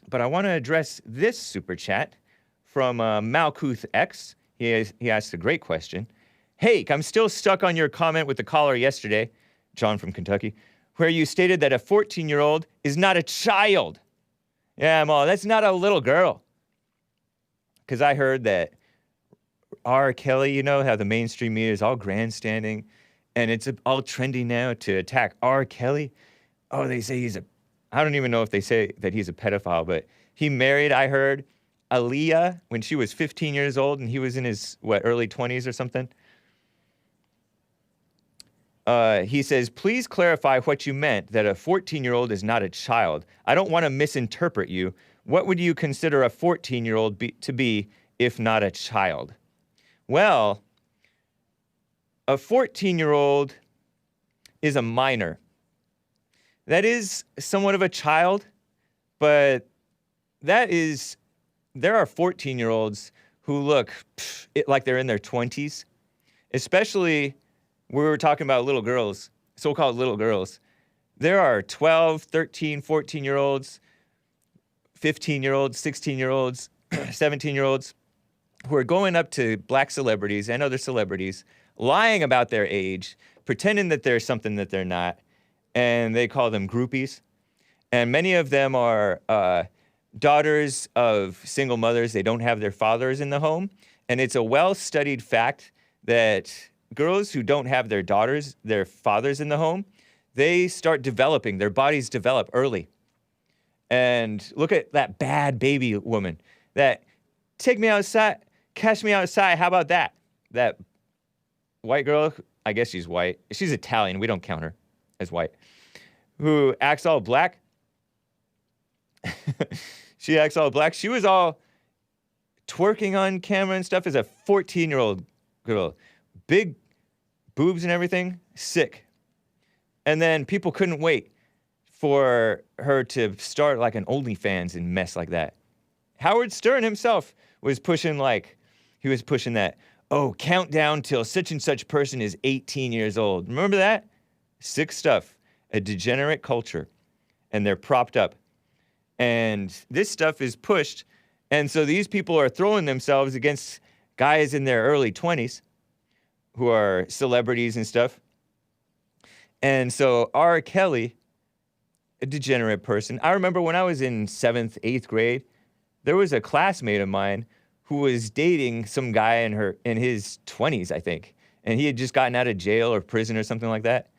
but I want to address this super chat from Malkuth X. He asked a great question. Hake, I'm still stuck on your comment with the caller yesterday, John from Kentucky, where you stated that a 14-year-old is not a child. Yeah, I'm all, that's not a little girl. Because I heard that R. Kelly, you know, how the mainstream media is all grandstanding, and it's all trendy now to attack R. Kelly. Oh, they say I don't even know if they say that he's a pedophile, but he married, I heard, Aaliyah when she was 15 years old, and he was in his, early 20s or something. He says, please clarify what you meant that a 14-year-old is not a child. I don't want to misinterpret you. What would you consider a 14-year-old to be if not a child? Well, a 14-year-old is a minor. That is somewhat of a child, but there are 14-year-olds who look like they're in their 20s, especially we were talking about little girls, so-called little girls. There are 12, 13, 14-year-olds, 15-year-olds, 16-year-olds, 17-year-olds who are going up to black celebrities and other celebrities, lying about their age, pretending that they're something that they're not, and they call them groupies. And many of them are daughters of single mothers. They don't have their fathers in the home. And it's a well-studied fact that girls who don't have their fathers in the home, they start developing, their bodies develop early. And look at that bad baby woman. That, take me outside, catch me outside, how about that? That white girl, I guess she's white. She's Italian, we don't count her as white. Who acts all black. She acts all black. She was all twerking on camera and stuff as a 14-year-old girl. Big boobs and everything, sick. And then people couldn't wait for her to start like an OnlyFans and mess like that. Howard Stern himself was pushing that, countdown till such and such person is 18 years old. Remember that? Sick stuff. A degenerate culture. And they're propped up. And this stuff is pushed. And so these people are throwing themselves against guys in their early 20s who are celebrities and stuff. And so R. Kelly, a degenerate person. I remember when I was in 7th, 8th grade, there was a classmate of mine who was dating some guy in his 20s, I think. And he had just gotten out of jail or prison or something like that.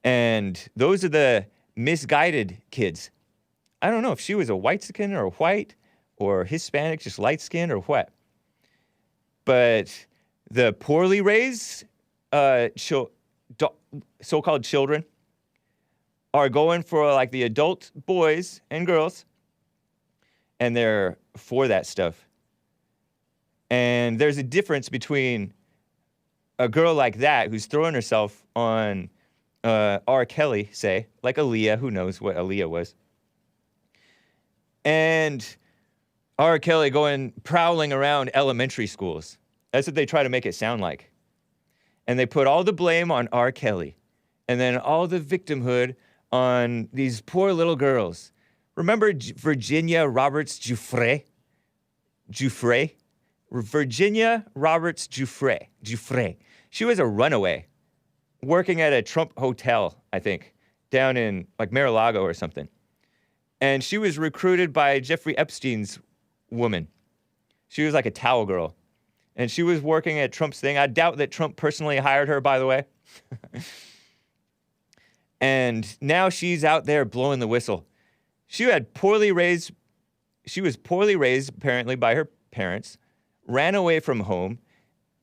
And those are the misguided kids. I don't know if she was a white skin or white or Hispanic, just light skin or what. But the poorly raised so-called children are going for like the adult boys and girls, and they're for that stuff. And there's a difference between a girl like that who's throwing herself on R. Kelly, say, like Aaliyah, who knows what Aaliyah was, and R. Kelly going prowling around elementary schools. That's what they try to make it sound like. And they put all the blame on R. Kelly, and then all the victimhood on these poor little girls. Remember Virginia Roberts Giuffre? Virginia Roberts Giuffre. She was a runaway working at a Trump hotel, I think, down in like Mar-a-Lago or something. And she was recruited by Jeffrey Epstein's woman. She was like a towel girl. And she was working at Trump's thing. I doubt that Trump personally hired her, by the way. And now she's out there blowing the whistle. She was poorly raised, apparently, by her parents, ran away from home,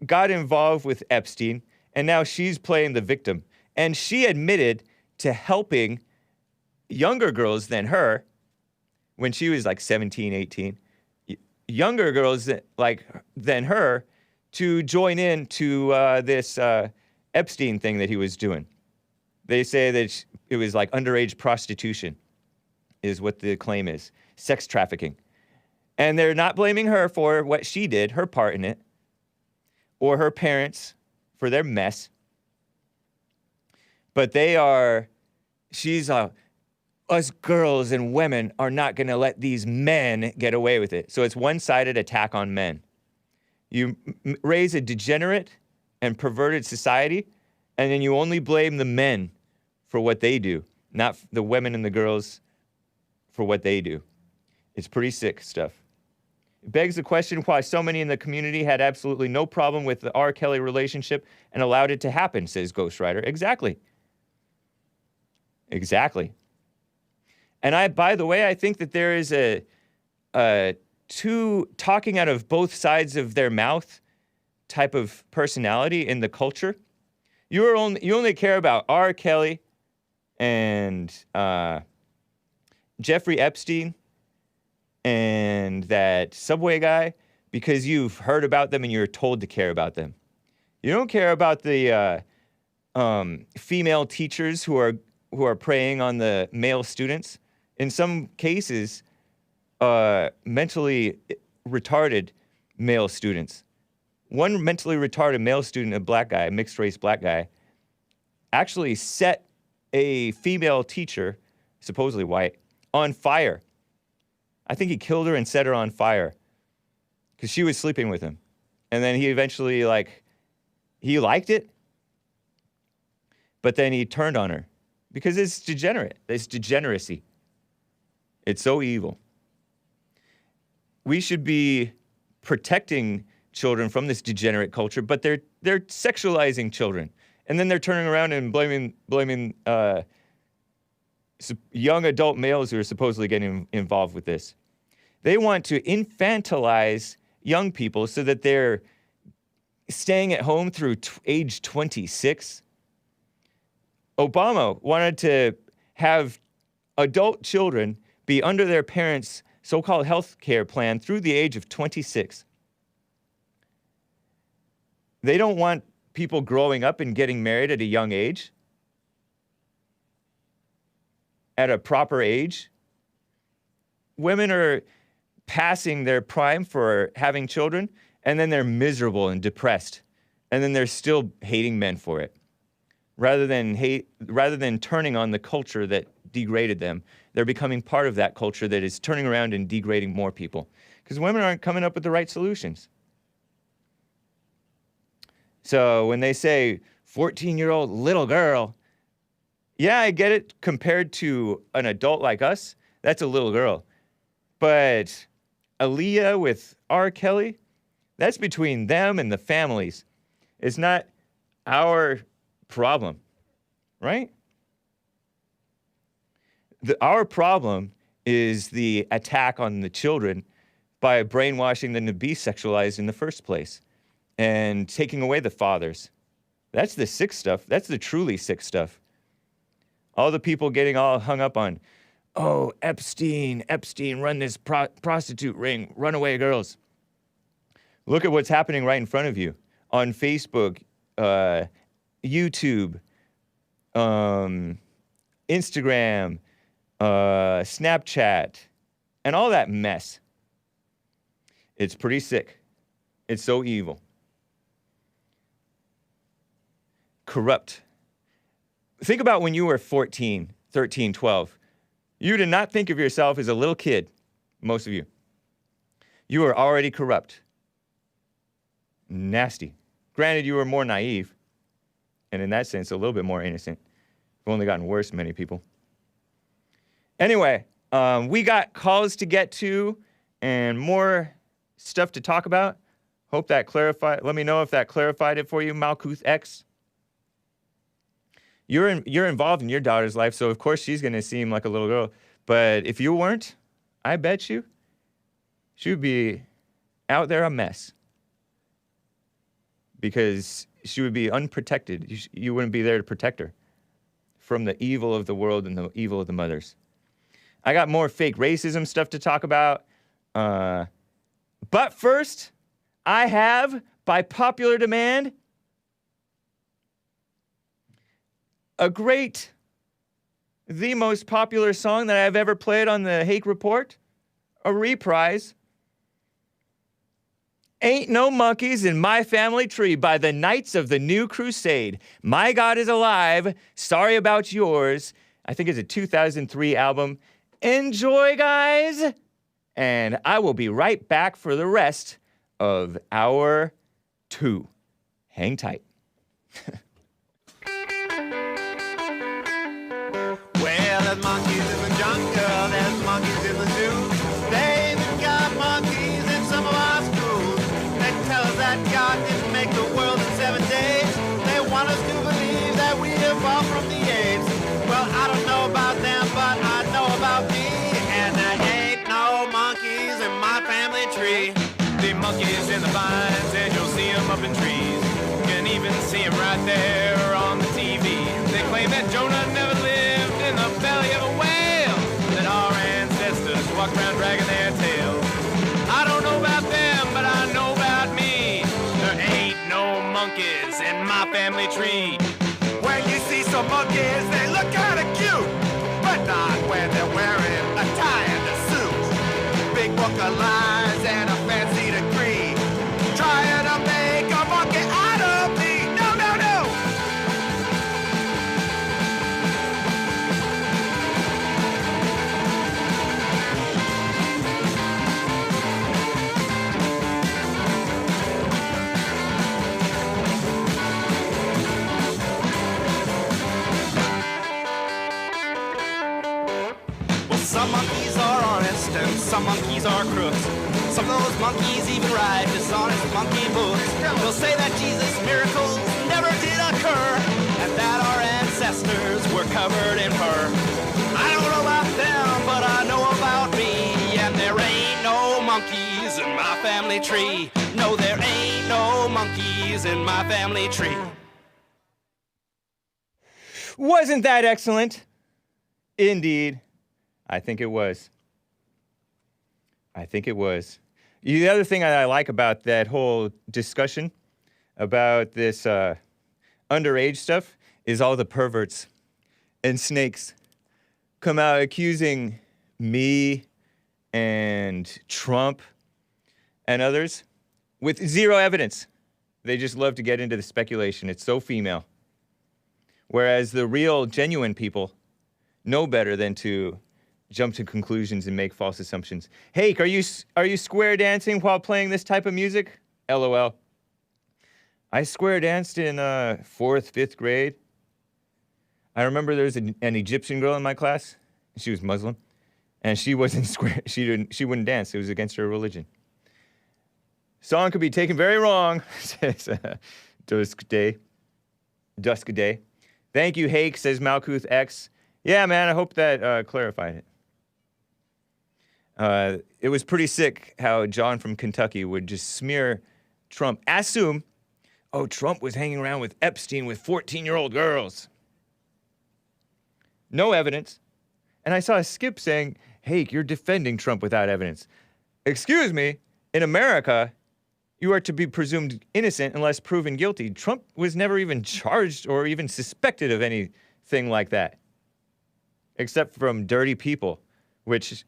got involved with Epstein, and now she's playing the victim. And she admitted to helping younger girls than her when she was like 17, 18, younger girls than her to join in to this Epstein thing that he was doing. They say that it was like underage prostitution is what the claim is, sex trafficking. And they're not blaming her for what she did, her part in it, or her parents for their mess. But us girls and women are not going to let these men get away with it. So it's one-sided attack on men. You raise a degenerate and perverted society, and then you only blame the men for what they do, not the women and the girls for what they do. It's pretty sick stuff. It begs the question why so many in the community had absolutely no problem with the R. Kelly relationship and allowed it to happen, says Ghostwriter. Exactly. And by the way, I think that there is a two talking out of both sides of their mouth type of personality in the culture. You only care about R. Kelly and Jeffrey Epstein and that Subway guy because you've heard about them and you're told to care about them. You don't care about the female teachers who are preying on the male students. In some cases, mentally retarded male students. One mentally retarded male student, a black guy, a mixed-race black guy, actually set a female teacher, supposedly white, on fire. I think he killed her and set her on fire because she was sleeping with him. And then he eventually, he liked it, but then he turned on her because it's degenerate. It's degeneracy. It's so evil. We should be protecting children from this degenerate culture, but they're sexualizing children. And then they're turning around and blaming young adult males who are supposedly getting involved with this. They want to infantilize young people so that they're staying at home through age 26. Obama wanted to have adult children be under their parents' so-called health care plan through the age of 26. They don't want people growing up and getting married at a young age, at a proper age. Women are passing their prime for having children, and then they're miserable and depressed, and then they're still hating men for it. Rather than turning on the culture that degraded them, they're becoming part of that culture that is turning around and degrading more people. Because women aren't coming up with the right solutions. So when they say 14-year-old little girl, yeah, I get it. Compared to an adult like us, that's a little girl. But Aaliyah with R. Kelly, that's between them and the families. It's not our problem, right? Our problem is the attack on the children by brainwashing them to be sexualized in the first place and taking away the fathers. That's the sick stuff. That's the truly sick stuff. All the people getting all hung up on, oh, Epstein, run this prostitute ring, runaway girls. Look at what's happening right in front of you on Facebook, YouTube, Instagram, Snapchat, and all that mess. It's pretty sick. It's so evil. Corrupt. Think about when you were 14, 13, 12. You did not think of yourself as a little kid, most of you. You were already corrupt. Nasty. Granted, you were more naive, and in that sense, a little bit more innocent. You've only gotten worse, many people. Anyway, we got calls to get to and more stuff to talk about. Hope that clarified. Let me know if that clarified it for you, Malkuth X. You're involved in your daughter's life, so of course she's going to seem like a little girl. But if you weren't, I bet you she would be out there a mess. Because she would be unprotected. You wouldn't be there to protect her from the evil of the world and the evil of the mothers. I got more fake racism stuff to talk about. But first, I have, by popular demand, the most popular song that I've ever played on the Hake Report, a reprise. Ain't No Monkeys in My Family Tree by the Knights of the New Crusade. My God is Alive, Sorry About Yours. I think it's a 2003 album. Enjoy, guys! And I will be right back for the rest of Hour 2. Hang tight. Well, there's monkeys in the jungle, there's monkeys in the zoo. They even got monkeys in some of our schools. They tell us that God didn't make the world in 7 days. They want us to believe that we evolved from the apes. Well, I don't know about them, but I know about me. And there ain't no monkeys in my family tree. The monkeys in the vines, and you'll see them up in trees. You can even see them right there on the TV. They claim that Jonah never lived in the belly of a whale, that our ancestors walked around dragging their tails. I don't know about them, but I know about me. There ain't no monkeys in my family tree. When you see some monkeys, they look kinda cute, but not when they're wearing a tie and a suit. Big book of lines and a fancy degree, trying to make a monkey out of me. No, no, no! Some monkeys are honest and some monkeys are crooks. Some of those monkeys even write dishonest monkey books. They'll say that Jesus' miracles never did occur and that our ancestors were covered in fur. I don't know about them, but I know about me. And there ain't no monkeys in my family tree. No, there ain't no monkeys in my family tree. Wasn't that excellent? Indeed. I think it was. The other thing that I like about that whole discussion about this underage stuff is all the perverts and snakes come out accusing me and Trump and others with zero evidence. They just love to get into the speculation. It's so female. Whereas the real, genuine people know better than to jump to conclusions and make false assumptions. Hake, are you square dancing while playing this type of music? LOL. I square danced in 4th, 5th grade. I remember there was an Egyptian girl in my class. She was Muslim. And she wasn't square. She wouldn't dance. It was against her religion. Song could be taken very wrong, says Dusk Day. Thank you, Hake, says Malkuth X. Yeah, man, I hope that clarified it. It was pretty sick how John from Kentucky would just smear Trump. Assume, oh, Trump was hanging around with Epstein with 14-year-old girls. No evidence. And I saw a skip saying, Hake, you're defending Trump without evidence. Excuse me, in America, you are to be presumed innocent unless proven guilty. Trump was never even charged or even suspected of anything like that. Except from dirty people, which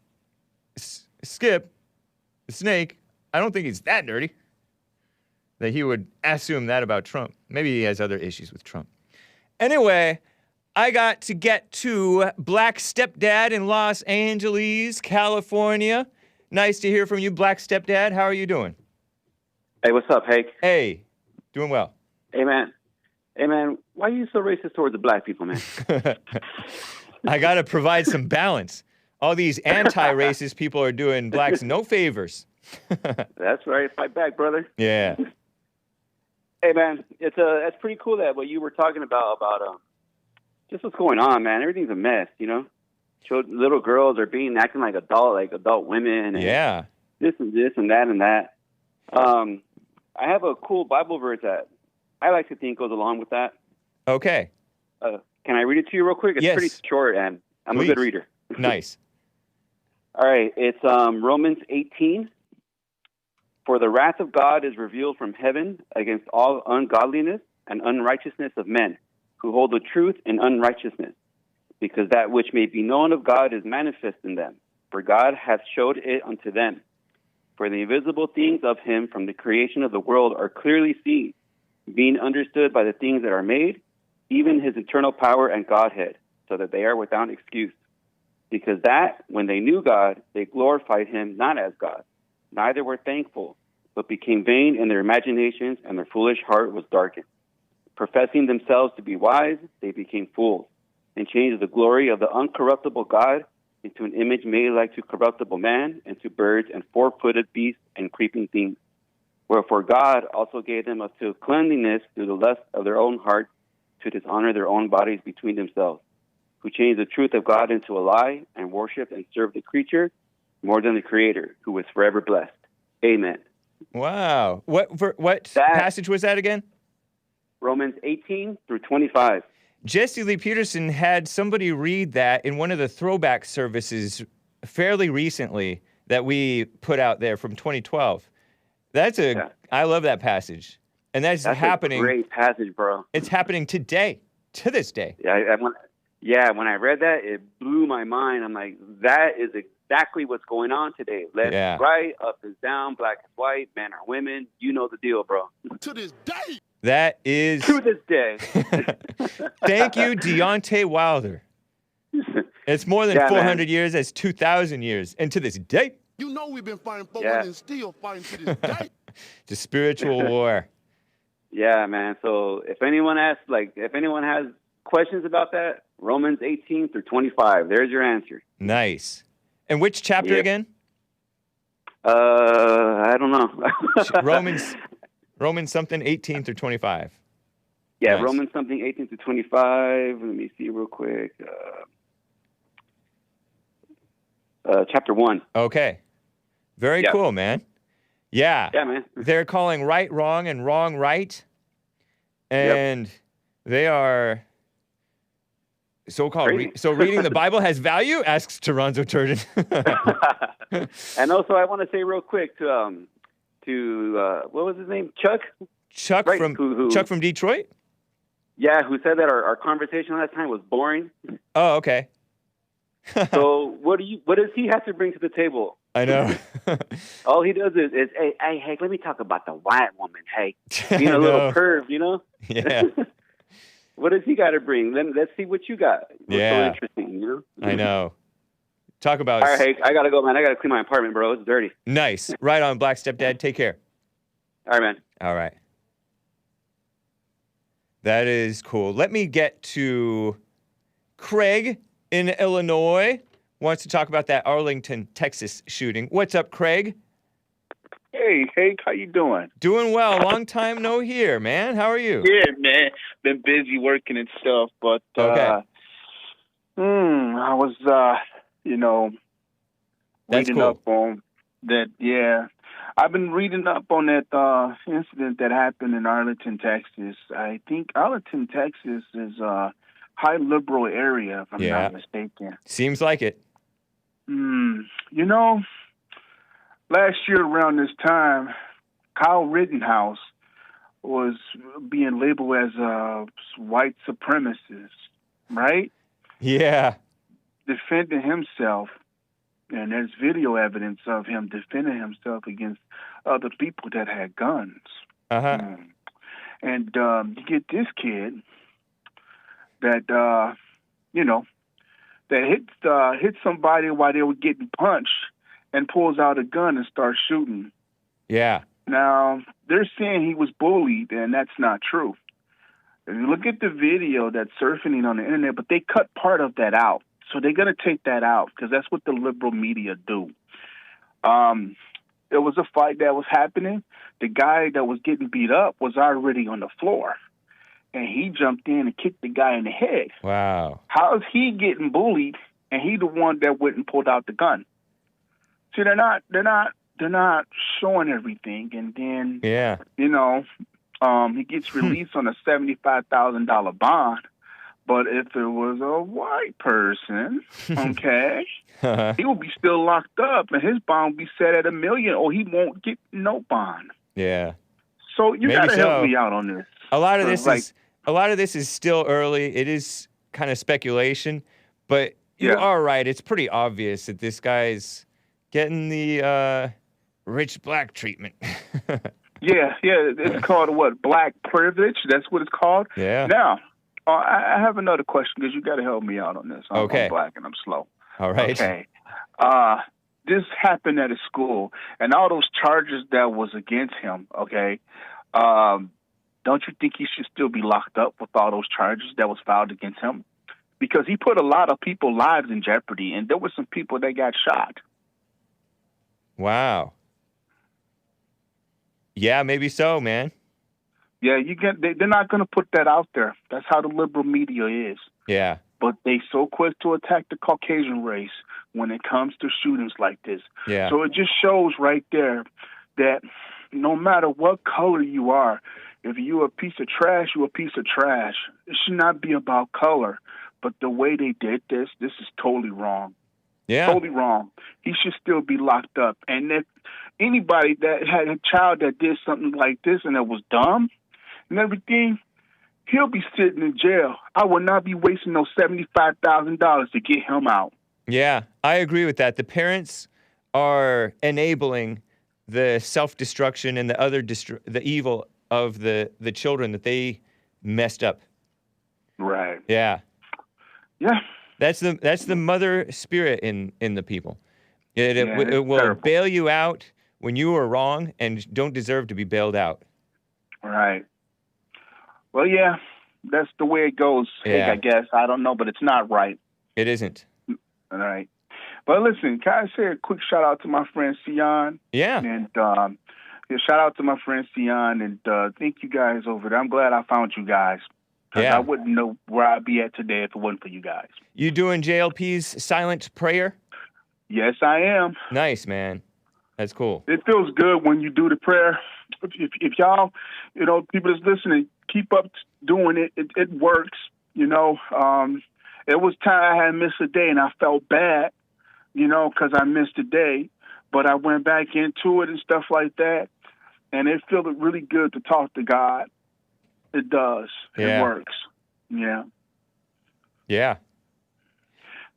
Skip, the snake, I don't think he's that dirty that he would assume that about Trump. Maybe he has other issues with Trump. Anyway, I got to get to Black Stepdad in Los Angeles, California. Nice to hear from you, Black Stepdad. How are you doing? Hey, what's up, Hake? Hey, doing well. Hey, man. Hey, man, why are you so racist towards the black people, man? I got to provide some balance. All these anti-racist people are doing blacks no favors. That's right. Fight back, brother. Yeah. Hey, man, that's pretty cool that what you were talking about just what's going on, man. Everything's a mess, you know? Little girls are acting like adult women. And yeah. This and that and that. I have a cool Bible verse that I like to think goes along with that. Okay. Can I read it to you real quick? It's pretty short, and I'm a good reader. Nice. All right. It's Romans 18. For the wrath of God is revealed from heaven against all ungodliness and unrighteousness of men who hold the truth in unrighteousness, because that which may be known of God is manifest in them, for God hath showed it unto them. For the invisible things of him from the creation of the world are clearly seen, being understood by the things that are made, even his eternal power and Godhead, so that they are without excuse. Because that, when they knew God, they glorified him not as God, neither were thankful, but became vain in their imaginations, and their foolish heart was darkened. Professing themselves to be wise, they became fools, and changed the glory of the uncorruptible God into an image made like to corruptible man, and to birds and four-footed beasts and creeping things. Wherefore God also gave them up to cleanliness through the lust of their own hearts, to dishonor their own bodies between themselves, who changed the truth of God into a lie, and worshiped and served the creature more than the Creator, who is forever blessed. Amen. Wow. What passage was that again? Romans 18 through 25. Jesse Lee Peterson had somebody read that in one of the throwback services fairly recently that we put out there from 2012. I love that passage. And that's happening. A great passage, bro. It's happening today, to this day. Yeah, when I read that, it blew my mind. I'm like, that is exactly what's going on today. Left is right, up is down, black is white, men are women. You know the deal, bro. To this day. That is... To this day. Thank you, Deontay Wilder. It's more than 400 years. That's 2,000 years. And to this day... You know we've been fighting for one and still fighting to this day. It's a spiritual war. Yeah, man. So if anyone has questions about that, Romans 18 through 25. There's your answer. Nice. And which chapter again? I don't know. Romans something 18 through 25. Yeah, Nice. Romans something 18 through 25. Let me see real quick. Chapter 1. Okay. Very cool, man. Yeah. Yeah, man. They're calling right wrong and wrong right. And they are so-called. So reading the Bible has value? Asks Toronto Turden. And also, I want to say real quick to what was his name? Chuck? Chuck from Detroit? Yeah, who said that our conversation last time was boring. Oh, okay. So what does he have to bring to the table? I know. All he does is hey, let me talk about the white woman, hey. Being a little perv, you know? Yeah. What does he got to bring? Let's see what you got. What's so interesting, you know? I know. Talk about... All right, hey, I got to go, man. I got to clean my apartment, bro. It's dirty. Nice. Right on, Black Stepdad. Take care. All right, man. All right. That is cool. Let me get to Kraig in Illinois. wants to talk about that Arlington, Texas shooting. What's up, Kraig? Hey, Hake, how you doing? Doing well. Long time no hear, man. How are you? Yeah, man. Been busy working and stuff, but Okay. I was, That's reading cool. up on that. Yeah, I've been reading up on that incident that happened in Arlington, Texas. I think Arlington, Texas is a high liberal area, if I'm not mistaken. Seems like it. Last year around this time, Kyle Rittenhouse was being labeled as a white supremacist, right? Yeah. Defending himself, and there's video evidence of him defending himself against other people that had guns. Uh-huh. And you get this kid that, that hit somebody while they were getting punched and pulls out a gun and starts shooting. Yeah. Now, they're saying he was bullied, and that's not true. If you look at the video that's surfing on the internet, but they cut part of that out. So they're going to take that out because that's what the liberal media do. There was a fight that was happening. The guy that was getting beat up was already on the floor, and he jumped in and kicked the guy in the head. Wow. How is he getting bullied, and he the one that went and pulled out the gun? See, they're not showing everything, and then he gets released on a $75,000 bond. But if it was a white person, okay, he will be still locked up, and his bond will be set at $1 million, or he won't get no bond. Yeah. So you got to help me out on this. A lot of this is still early. It is kind of speculation, but you are right. It's pretty obvious that this guy's getting the rich black treatment. Yeah, it's called what? Black privilege. That's what it's called. Yeah. Now, I have another question because you got to help me out on this. I'm black and I'm slow. All right. Okay. This happened at a school, and all those charges that was against him. Okay. Don't you think he should still be locked up with all those charges that was filed against him? Because he put a lot of people's lives in jeopardy, and there were some people that got shot. Wow. Yeah, maybe so, man. Yeah, they're not going to put that out there. That's how the liberal media is. Yeah. But they so quick to attack the Caucasian race when it comes to shootings like this. Yeah. So it just shows right there that no matter what color you are, if you're a piece of trash, you're a piece of trash. It should not be about color. But the way they did this is totally wrong. Yeah. Totally wrong. He should still be locked up. And if anybody that had a child that did something like this and it was dumb and everything, he'll be sitting in jail. I would not be wasting those $75,000 to get him out. Yeah, I agree with that. The parents are enabling the self-destruction and the other the evil of the children that they messed up. Right. Yeah. Yeah. That's the mother spirit in the people. It will terrible. bail you out when you are wrong and don't deserve to be bailed out. Right. Well, yeah, that's the way it goes. Yeah. I guess. I don't know, but it's not right. It isn't. All right. But listen, can I say a quick shout out to my friend Xan? Yeah. And shout out to my friend Xan, and thank you guys over there. I'm glad I found you guys. Yeah. I wouldn't know where I'd be at today if it wasn't for you guys. You doing JLP's silent prayer? Yes, I am. Nice, man. That's cool. It feels good when you do the prayer. If y'all, people that's listening, keep up doing it. It works. It was time I had missed a day, and I felt bad, because I missed a day. But I went back into it and stuff like that, and it feels really good to talk to God. It does. Yeah. It works. Yeah. Yeah.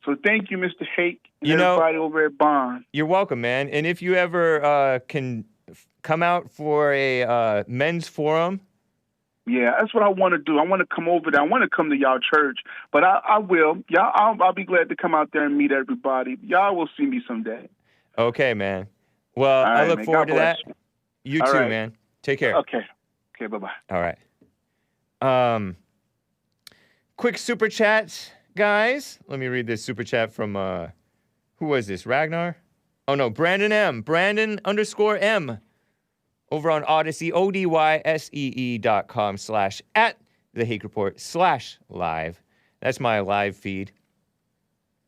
So thank you, Mr. Hake, and everybody over at Bond. You're welcome, man. And if you ever can come out for a men's forum. Yeah, that's what I want to do. I want to come over there. I want to come to y'all church, but I will. Y'all, I'll be glad to come out there and meet everybody. Y'all will see me someday. Okay, man. Well, All right, I look man. forward God to that. bless You All too, right. man. Take care. Okay, bye-bye. All right. Quick super chat, guys. Let me read this super chat from Who was this? Ragnar? Oh no, Brandon M. Brandon_M. Over on Odyssey, odyssee.com/@the_Hake Report/live. That's my live feed.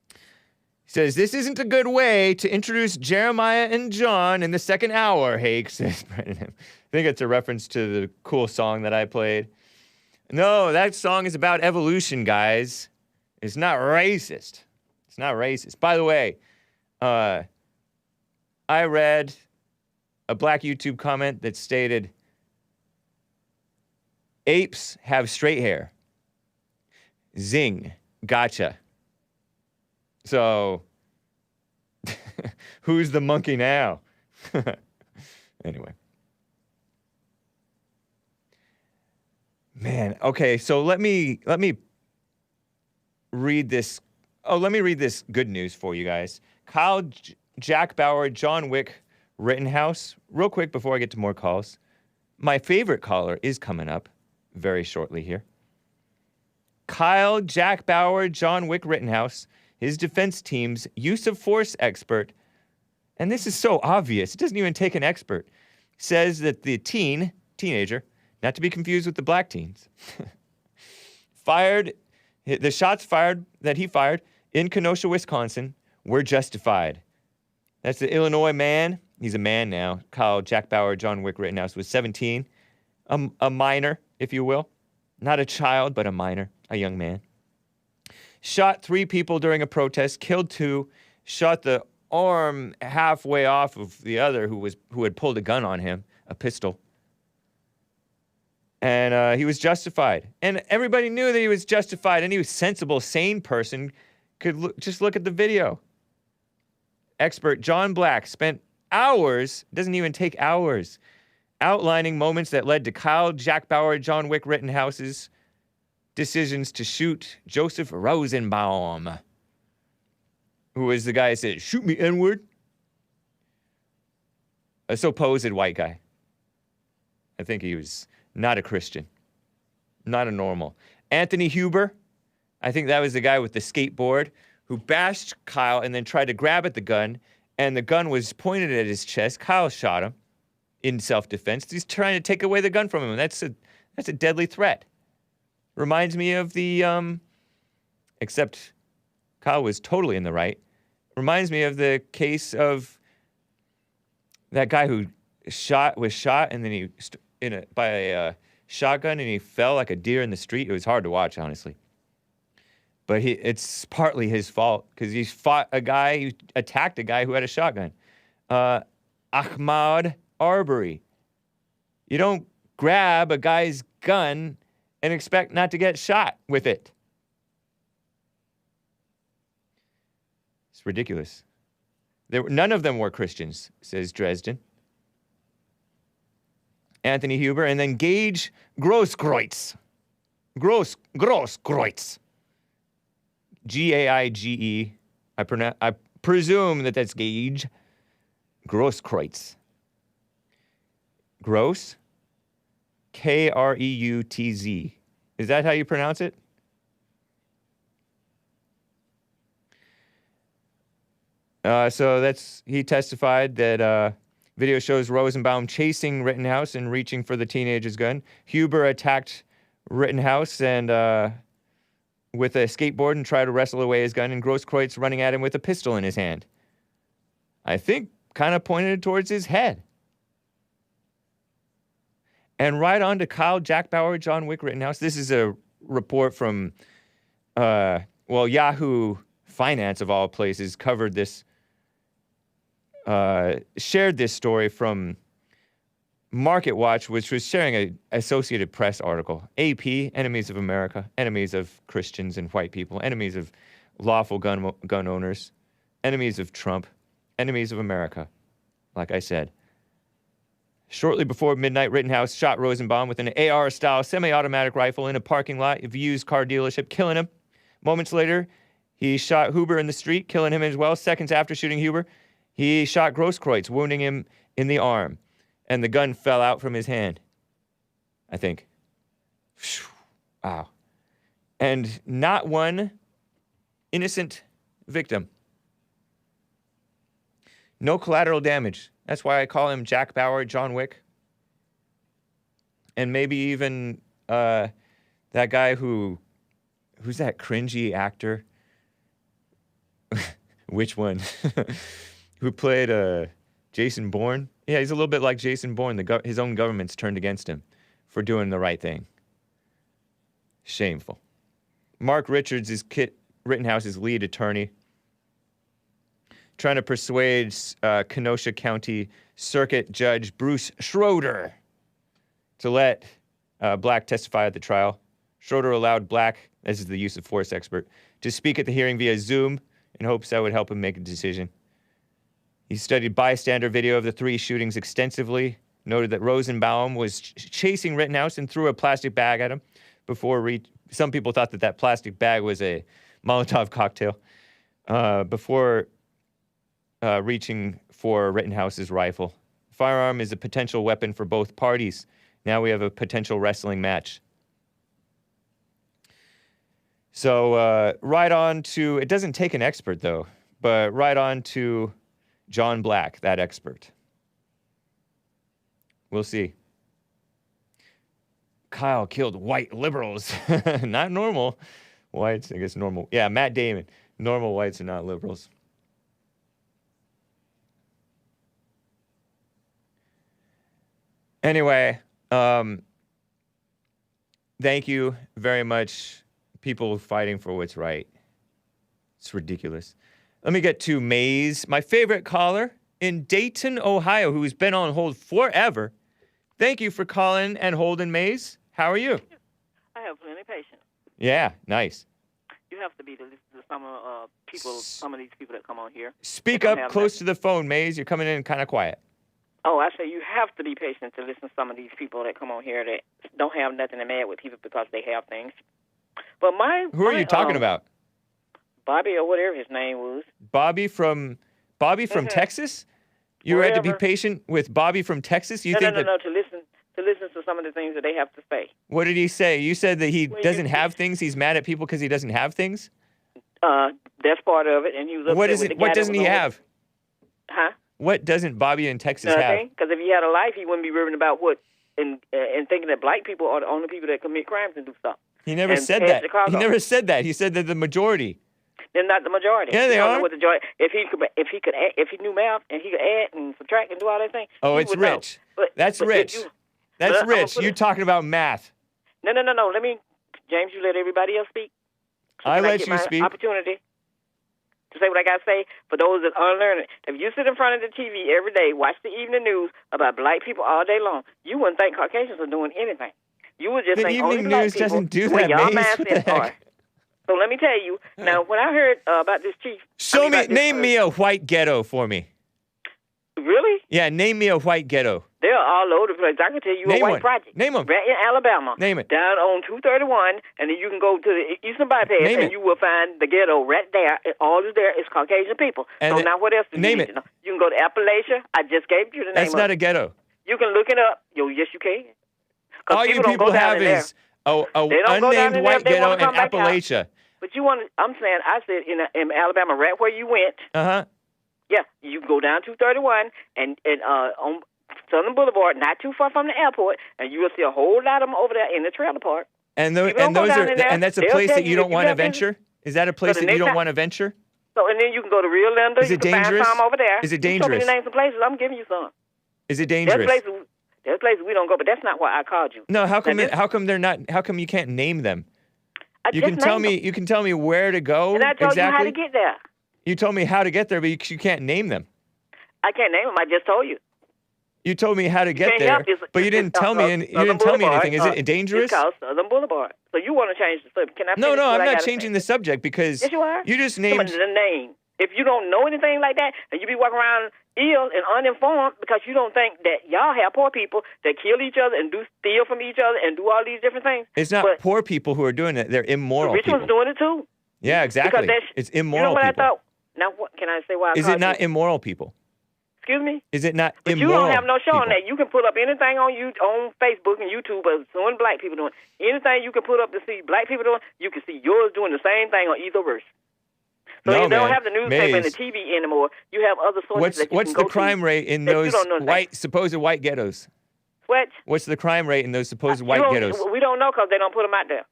He says, this isn't a good way to introduce Jeremiah and John in the second hour, Hake, says Brandon M. I think it's a reference to the cool song that I played. No, that song is about evolution, guys. It's not racist. It's not racist. By the way, I read a black YouTube comment that stated, apes have straight hair. Zing. Gotcha. So, who's the monkey now? Anyway. Man, okay, so let me read this. Oh, let me read this good news for you guys. Kyle, Jack Bauer, John Wick, Rittenhouse. Real quick before I get to more calls. My favorite caller is coming up very shortly here. Kyle, Jack Bauer, John Wick, Rittenhouse, his defense team's use of force expert, and this is so obvious, it doesn't even take an expert, says that the teenager, not to be confused with the black teens, the shots fired that he fired in Kenosha, Wisconsin, were justified. That's the Illinois man. He's a man now. Kyle, Jack Bauer, John Wick, Rittenhouse was 17, a minor, if you will. Not a child, but a minor, a young man. Shot 3 people during a protest, killed 2, shot the arm halfway off of the other who had pulled a gun on him, a pistol. And he was justified. And everybody knew that he was justified. Any sensible, sane person could just look at the video. Expert John Black spent hours, doesn't even take hours, outlining moments that led to Kyle, Jack Bauer, John Wick, Rittenhouse's decisions to shoot Joseph Rosenbaum, who was the guy that said, shoot me, N-word. A supposed white guy. I think he was not a Christian. Not a normal. Anthony Huber, I think that was the guy with the skateboard who bashed Kyle and then tried to grab at the gun, and the gun was pointed at his chest. Kyle shot him in self-defense. He's trying to take away the gun from him, and that's a deadly threat. Reminds me of the, except Kyle was totally in the right. Reminds me of the case of that guy who was shot and then by a shotgun and he fell like a deer in the street. It was hard to watch, honestly. But it's partly his fault because he attacked a guy who had a shotgun. Ahmaud Arbery. You don't grab a guy's gun and expect not to get shot with it. It's ridiculous. None of them were Christians, says Dresden. Anthony Huber, and then Gage Grosskreutz. Grosskreutz. G-A-I-G-E. I presume that that's Gage. Grosskreutz. Gross? K-R-E-U-T-Z. Is that how you pronounce it? So he testified that video shows Rosenbaum chasing Rittenhouse and reaching for the teenager's gun. Huber attacked Rittenhouse and with a skateboard and tried to wrestle away his gun, and Grosskreutz running at him with a pistol in his hand. I think kind of pointed towards his head. And right on to Kyle, Jack Bauer, John Wick, Rittenhouse. This is a report from, Yahoo Finance, of all places, covered this, shared this story from Market Watch, which was sharing an Associated Press article. AP, enemies of America, enemies of Christians and white people, enemies of lawful gun owners, enemies of Trump, enemies of America, like I said. Shortly before midnight, Rittenhouse shot Rosenbaum with an AR-style semi-automatic rifle in a parking lot of a used car dealership, killing him. Moments later, he shot Huber in the street, killing him as well. Seconds after shooting Huber, he shot Grosskreutz, wounding him in the arm. And the gun fell out from his hand, I think. Wow. And not one innocent victim. No collateral damage. That's why I call him Jack Bauer, John Wick. And maybe even that guy who's that cringy actor? Which one? Who played Jason Bourne? Yeah, he's a little bit like Jason Bourne. His own government's turned against him for doing the right thing. Shameful. Mark Richards is Kit Rittenhouse's lead attorney, trying to persuade Kenosha County Circuit Judge Bruce Schroeder to let Black testify at the trial. Schroeder allowed Black, this is the use of force expert, to speak at the hearing via Zoom in hopes that would help him make a decision. He studied bystander video of the 3 shootings extensively, noted that Rosenbaum was chasing Rittenhouse and threw a plastic bag at him before some people thought that plastic bag was a Molotov cocktail before reaching for Rittenhouse's rifle. Firearm is a potential weapon for both parties. Now we have a potential wrestling match. So right on to, it doesn't take an expert though, but right on to John Black, that expert. We'll see. Kyle killed white liberals. Not normal whites, I guess normal. Yeah, Matt Damon. Normal whites are not liberals. Anyway, thank you very much, people fighting for what's right. It's ridiculous. Let me get to Maze, my favorite caller in Dayton, Ohio, who's been on hold forever. Thank you for calling and holding, Maze. How are you? I have plenty of patience. Yeah, nice. You have to be to listen to some of these people that come on here. Speak up close to the phone, Maze. You're coming in kind of quiet. Oh, I say you have to be patient to listen to some of these people that come on here that don't have nothing to mad with people because they have things. But Who are you talking about? Bobby or whatever his name was. Bobby from Texas? You had to be patient with Bobby from Texas? No, to listen to some of the things that they have to say. What did he say? You said that he doesn't have things. He's mad at people because he doesn't have things? That's part of it. And he was upset what doesn't he have? Huh? What doesn't Bobby in Texas have? Because if he had a life, he wouldn't be worrying about and thinking that black people are the only people that commit crimes and do stuff. He never said that. Chicago. He never said that. He said that the majority. They're not the majority. Yeah, they are. If he knew math and he could add and subtract and do all that thing. Oh, it's rich. That's rich. That's rich. You're talking about math. No. Let me, James. You let everybody else speak. I let you speak. Opportunity to say what I got to say. For those that aren't learning, if you sit in front of the TV every day, watch the evening news about black people all day long, you wouldn't think Caucasians are doing anything. You would just think only black people. The evening news doesn't do that, y'all Maze. are. So let me tell you, now, when I heard about this chief... Name me a white ghetto for me. Really? Yeah, name me a white ghetto. They're all over the place. I can tell you name a white one. project. Name them. Right in Alabama. Name it. Down on 231, and then you can go to the Eastern Bypass, and you will find the ghetto right there. And all is there is Caucasian people. And so now what else do you need to know? You can go to Appalachia. I just gave you the name That's not a ghetto. You can look it up. Yes, you can. All you people have is a unnamed white ghetto in Appalachia. But I said in Alabama, right where you went. Uh-huh. Yeah, you go down 231 and on Southern Boulevard, not too far from the airport, and you will see a whole lot of them over there in the trailer park. And that's a place that you don't want to venture? Is that a place that you don't want to venture? So, and then you can go to Rio Linda. Is it dangerous? Find some over there. Is it dangerous? You told me to name some places. I'm giving you some. Is it dangerous? There's places we don't go, but that's not why I called you. No, how come they're not? How come you can't name them? You can tell me where to go. And I told you how to get there. You told me how to get there, but you can't name them. I can't name them. I just told you. You told me how to get there, but you didn't tell me. You didn't tell me anything. Is it dangerous? It's called Southern Boulevard. So you want to change the subject? Can I? No, I'm not changing the subject because yes, you are. You just named the name. If you don't know anything like that, and you be walking around ill and uninformed because you don't think that y'all have poor people that kill each other and steal from each other and do all these different things. It's not poor people who are doing it. They're immoral people. The rich ones doing it too. Yeah, exactly. It's immoral people. You know what I thought? Now, what can I say? Why? Is it not immoral people? Excuse me? Is it not but immoral? You don't have no show people? on that. You can put up anything on Facebook and YouTube of showing black people doing. Anything you can put up to see black people doing, you can see yours doing the same thing or either worse. So no, you don't man. have the newspaper and the TV anymore. You have other sources that you What's can go the crime to rate in that you those don't know supposed white ghettos? What? What's the crime rate in those supposed You white don't- ghettos? We don't know because they don't put them out there.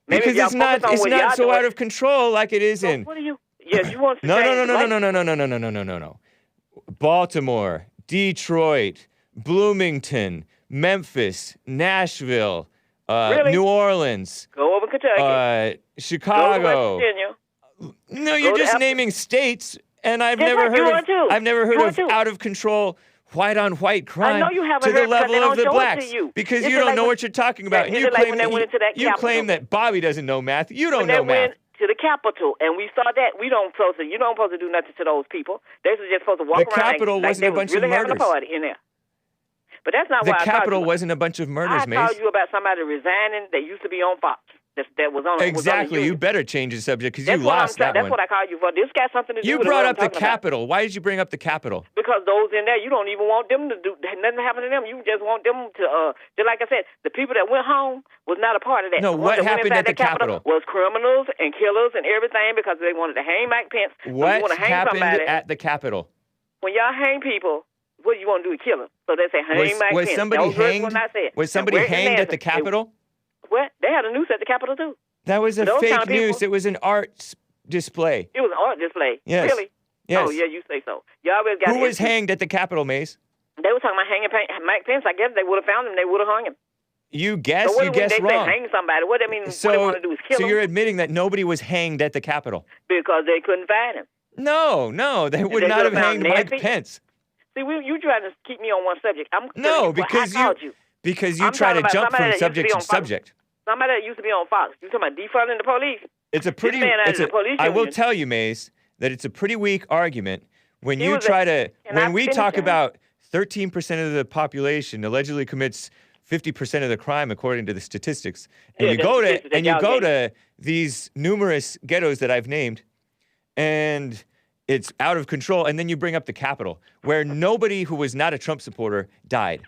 Maybe Because if y'all it's not focus on what y'all so doing- out of control like it is So in. what do you? Yes, you want to No, change no, no, no, life. no, no, no, no, no, no, no, no, no, no. Baltimore, Detroit, Bloomington, Memphis, Nashville, Really? New Orleans, Go over Kentucky. Chicago. Go to West Virginia. No, you're Go to just naming states, and I've Just never like you heard are of too. I've never You heard are of too. out of control white on white crime I know you haven't to the heard because level they of don't the show it blacks to you. because It's you just don't like know when- what you're talking about. And it's you just like claim when they went into that you claim Capitol. that Bobby doesn't know math. You don't When know they went math. to the Capitol and we saw that, we don't supposed to. You don't supposed to do nothing to those people. They was just supposed to walk The around Capitol like wasn't they a was bunch of really having a murders. party in there. But that's not The why I Capitol called you. wasn't a bunch of murders, I Mace. called you about somebody resigning that used to be on Fox. That was on Exactly. Was on the You union. better change the subject because That's you what lost that That's one. what I called you for. This got something to do You with brought what up the I'm talking about. Capitol. Why did you bring up the Capitol? Because those in there, you don't even want them to do nothing happen to them. You just want them to, just like I said, the people that went home was not a part of that. No, The what ones that went happened inside at the Capitol? was criminals and killers and everything because they wanted to hang Mike Pence. So you What want to hang happened somebody. at the Capitol? When y'all hang people, what do you want to do to kill them? So they say hang Mike Was Pence. somebody Those words hanged? were not said. Was somebody And where's the hanged at the answer? Capitol? What? They had a noose at the Capitol too. That was a Those kind fake of people- news. It was an art display. It was an art display. Yes. Really? Yes. Oh yeah, you say so. You always got Who was issues. hanged at the Capitol, Mace? They were talking about hanging Mike Pence. I guess they would have found him. They would have hung him. You guessed. So what You when guessed they wrong. say hang somebody, what they mean? What they want to do is kill so him you're admitting that nobody was hanged at the Capitol? because they couldn't find him. No, they would they not have could've found hanged Mike Nancy? Pence. See, you trying to keep me on one subject. I'm No, telling you because what I called you. because you I'm try to talking about jump somebody from that used to subject be to on Fox. subject. Somebody that used to be on Fox. You talking about defunding the police? It's a pretty. man out It's of the police I will union. tell you, Mace, that it's a pretty weak argument when He you was try to. Can I When we finish talk him? about 13% of the population allegedly commits 50% of the crime according to the statistics, and Yeah, you the go statistics to that and you y'all go gave. to these numerous ghettos that I've named, and it's out of control, and then you bring up the Capitol, where nobody who was not a Trump supporter died.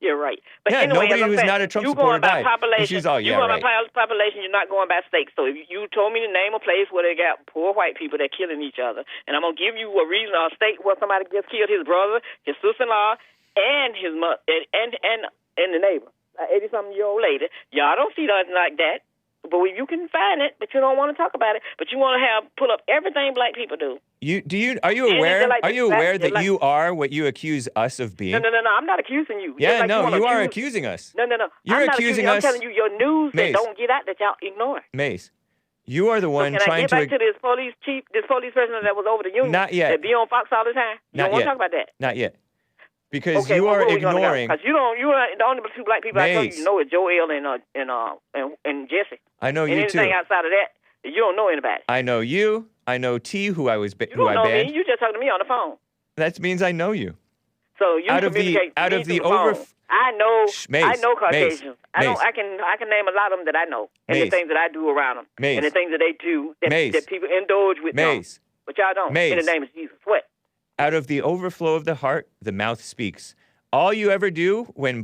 You're right. But Yeah, anyway, nobody as I'm who's saying, not a Trump you supporter going by died. And population. she's all, yeah, you going right. by population. You're not going by state. So if you told me to name a place where they got poor white people that killing each other, and I'm gonna give you a reason or a state where somebody just killed his brother, his sister-in-law, and his mother, and the neighbor, 80-something-year-old lady. Y'all don't see nothing like that. But you can find it, but you don't want to talk about it. But you want to pull up everything black people do. Are you And aware? they're like Are you the aware fact- that they're you are what you accuse us of being? No. I'm not accusing you. Yeah, Just like no, wanna you are accuse- accusing us. No. You're I'm not accusing I'm us- telling you your news Mace. that don't get out that y'all ignore. Mace, you are the one Can I trying get back to this police chief, this police person that was over the union? Not yet. That be on Fox all the time. You Not don't want yet. to talk about that. Not yet. Because Okay, you well, are where we gonna go? ignoring. 'Cause you are the only two black people I know Mace. you know is Joel and Jesse. I know and you anything too. outside of that, you don't know anybody. I know you. I know T, who I was You who I don't know banned. me. You just talking to me on the phone. That means I know you. So you Out of the- communicate out me of the through the over- phone. I know. Mace, I know Mace, Caucasians. Mace. I can name a lot of them that I know, and Mace. the things that I do around them, Mace. and the things that they do that, Mace. that people indulge with. Mace. Them. But y'all don't. Mace. In the name of Jesus. What? Out of the overflow of the heart, the mouth speaks. All you ever do when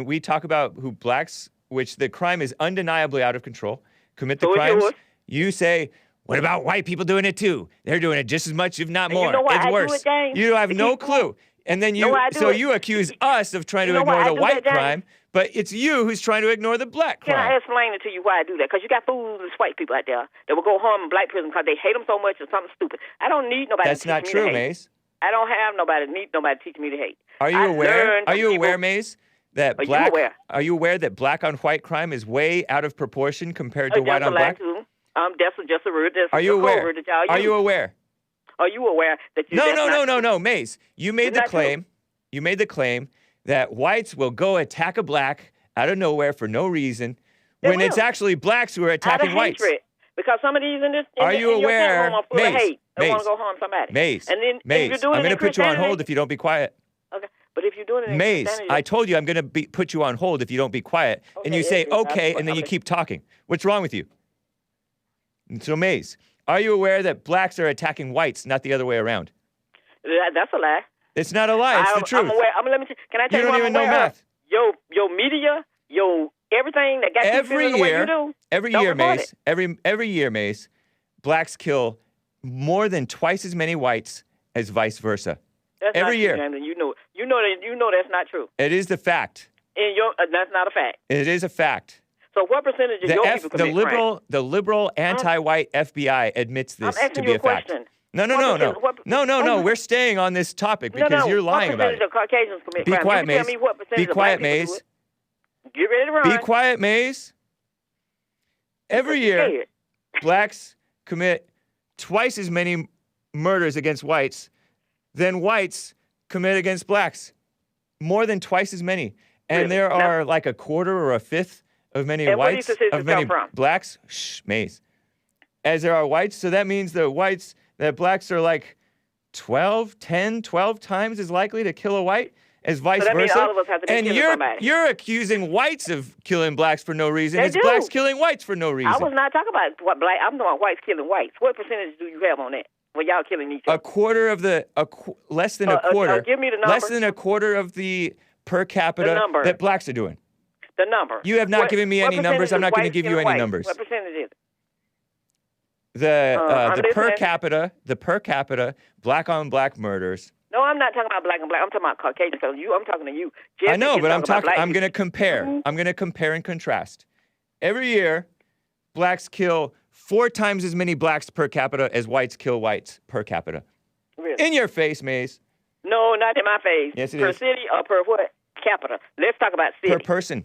we talk about who blacks, which the crime is undeniably out of control, commit the So it's crimes, yours. you say, what about white people doing it too? They're doing it just as much, if not And you more. know why It's I do worse. it, James? You have no Because- clue. And then You know why I do it? you accuse us of trying You to know why ignore I the do white that, James? crime, but it's you who's trying to ignore the black Can crime. I explain it to you why I do that? Because you got foolish white people out there that will go home in black prison because they hate them so much or something stupid. I don't need nobody That's to teach not me true, to hate. Mace. I don't have nobody teaching me to hate. Are you I aware? learned Are from you people- aware, Mace, that Are you black? aware? Are you aware that black on white crime is way out of proportion compared to white That's on a lie black? too. That's just a word. That's Are you a code aware? word that y'all Are use. you aware? Are you aware that you? No, that's not true? no, Mace. You made It's the not true. claim. You made the claim that whites will go attack a black out of nowhere for no reason, They when it's will. actually blacks who are Out attacking of whites. hatred. Because some of these in this Are you in your chat aware, room are full of Mace, hate. They want Mace, to go harm somebody. Mace, And then if Mace, you're doing I'm it going in to put you on Christianity- hold if you don't be quiet. Okay, but if you're doing it in Mace, Christianity, I told you I'm going to put you on hold if you don't be quiet. And Okay, you say, it's- okay, and then you okay. keep talking. What's wrong with you? And so, Mace, are you aware that blacks are attacking whites, not the other way around? that's a lie. It's not a lie. It's the truth. I'm aware. Let me. Can I tell You you don't what even I'm know aware math. of? Your media, your everything that got you Every feeling the way year, you do. every don't year, report Mace, it. every year, Mace, blacks kill more than twice as many whites as vice versa. That's every not year. True, Hampton. You know that's not true. It is the fact. That's not a fact. It is a fact. So what percentage of your people commit crime? The liberal anti-white FBI admits this to be a fact. Question. No. We're staying on this topic because you're lying about it. What percentage of Caucasians commit Be crime? quiet, You Maze. tell me what percentage Be of quiet, black people do Maze. it. Get ready to run. Be quiet, Maze. Every year, blacks commit twice as many murders against whites than whites commit against blacks. More than twice as many. And Really? there are like a quarter or a fifth of many And where do whites, these statistics of many come from? blacks, Maze, as there are whites. So that means that blacks are like 12 times as likely to kill a white as vice So that means versa. all of us have to be And killing somebody. you're accusing whites of killing blacks for no reason. They It's do. blacks killing whites for no reason. I was not talking about what black. I'm talking about whites killing whites. What percentage do you have on that? Well, y'all killing each other. Less than a quarter. Give me the number. Less than a quarter of the per capita number. that blacks are doing. The number. You have not given me any numbers. I'm not going to give you any numbers. What percentage is it? The per capita black on black murders. No, I'm not talking about black and black. I'm talking about Caucasian. So I'm talking to you. I know, but I'm talking. going to compare. I'm going to compare and contrast. Every year, blacks kill 4 times as many blacks per capita as whites kill whites per capita. Really? In your face, Maze. No, not in my face. Yes, it per is. city or per what? Capita. Let's talk about city. Per person.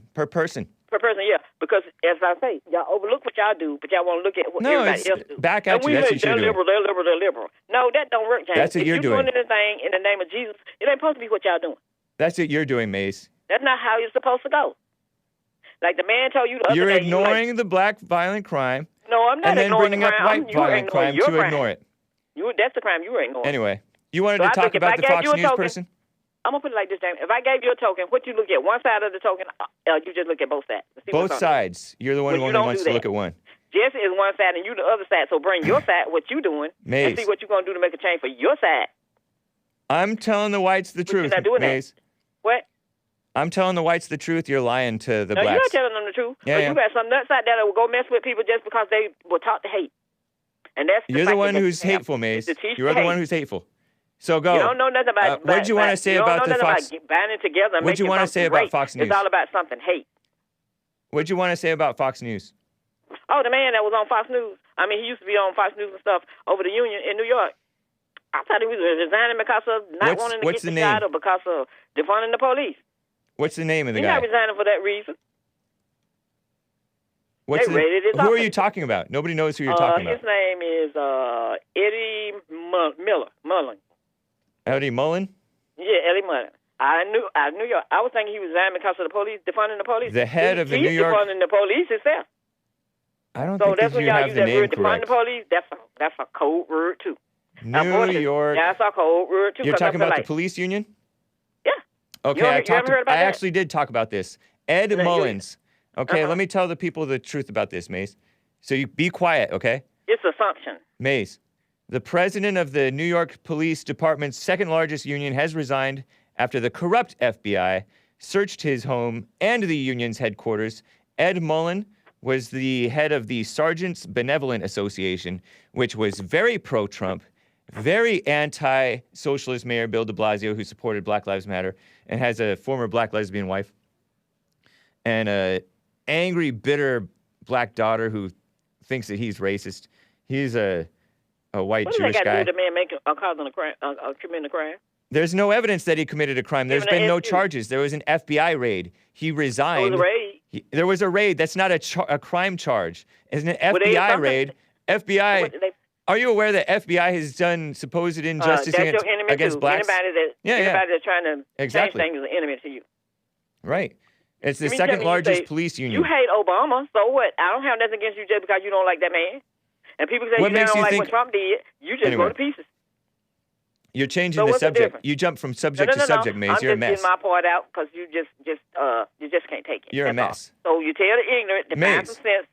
Per person, yeah. Because as I say, y'all overlook what y'all do, but y'all want to look at what everybody else do. Back at and you. That's what they're you're doing. They're liberal. No, that don't work, James. That's what you're if doing. If you're doing anything in the name of Jesus, it ain't supposed to be what y'all doing. That's what you're doing, Maze. That's not how you're supposed to go. Like the man told you the other You're day. ignoring the black violent crime. No, I'm not and then ignoring bringing the up crime. white violent crime to ignore it. That's the crime you were ignoring. Anyway, you wanted to I talk think if about I the gave Fox you a News token- person? I'm going to put it like this, James. If I gave you a token, what you look at? One side of the token, you just look at both sides. See Both what's on it. sides. You're the one Well, who you only don't wants do to look that. at one. Jesse is one side and you the other side. So bring your side, what you doing, Maze. and see what you're going to do to make a change for your side. I'm telling the whites the truth, you're not doing Maze. that. What? I'm telling the whites the truth. You're lying to the No, blacks. you're not telling them the truth. Yeah, But yeah. you got some nuts out there that will go mess with people just because they were taught to hate. And that's You're the fact one that who's you have hateful, Maze. to teach You're the hate. one who's hateful. So go. You don't know nothing about. what did you want to say about the Fox? About banding together. And What'd you want to say about Fox News? It's all about something hate. What'd you want to say about Fox News? Oh, the man that was on Fox News. I mean, he used to be on Fox News and stuff over the Union in New York. I thought he was resigning because of not wanting to what's get the shot name? or because of defunding the police. What's the name of the He's guy? not resigning for that reason. What's they raided his who are office. you talking about? Nobody knows who you're talking His about. name is Eddie Mullen. Eddie Mullen? Yeah, Eddie Mullen. I knew York. I was thinking he was resigning because of the police, defunding the police. The head of the He's New York. defunding the police himself. I don't So think that's that when you y'all have use the that name word, defund the correct. police. That's a code word too. New York. That's a code word too. You're 'cause I talking feel about the like, police union? Yeah. Okay, You haven't heard about I that? actually did talk about this. Ed No, you- Mullins. Okay, let me tell the people the truth about this, Mace. So you be quiet, okay? It's assumption. Mace, the president of the New York Police Department's second largest union has resigned after the corrupt FBI searched his home and the union's headquarters. Ed Mullen was the head of the Sergeants Benevolent Association, which was very pro-Trump, very anti-socialist Mayor Bill de Blasio, who supported Black Lives Matter, and has a former black lesbian wife, and a angry, bitter black daughter who thinks that he's racist. He's a white What does Jewish that got to guy. do with the man making causing a crime, committing a crime? There's no evidence that he committed a crime. There's Even been no an SU. charges. There was an FBI raid. He resigned. There was a raid. There was a raid. That's not a crime charge. It's an Well, they FBI something- raid. FBI. What did they- Are you aware that FBI has done supposed injustice that's your enemy against too. blacks? Anybody that's trying to Exactly. change things is an enemy to you. Right. It's the I mean, second tell me, you largest say, police union. You hate Obama, so what? I don't have nothing against you just because you don't like that man. And people say What you makes don't you like think- what Trump did, you just Anyway. go to pieces. You're changing So the what's the subject. difference? You jump from subject to subject, Mace. I'm You're a just mess. getting my part out because you just can't take it. You're a That's all. mess. So you tell the ignorant to find Mace. some sense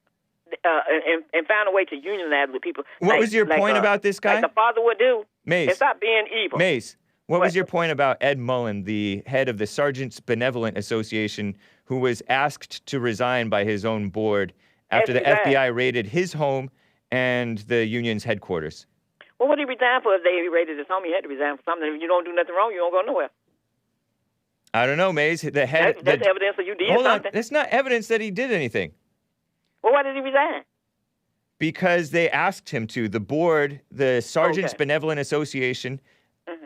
and find a way to unionize with people. What was your point about this guy? Like the father would do. Mace. And stop being evil. Mace, what was your point about Ed Mullen, the head of the Sergeants Benevolent Association, who was asked to resign by his own board after the Yes, he FBI raided his home and the union's headquarters. Well, what did he resign for if they raided his home? He had to resign for something. If you don't do nothing wrong, you don't go nowhere. I don't know, Mays. The head. That's evidence that you did hold something. on. That's not evidence that he did anything. Well, why did he resign? Because they asked him to. The board, the Sergeants Benevolent Association,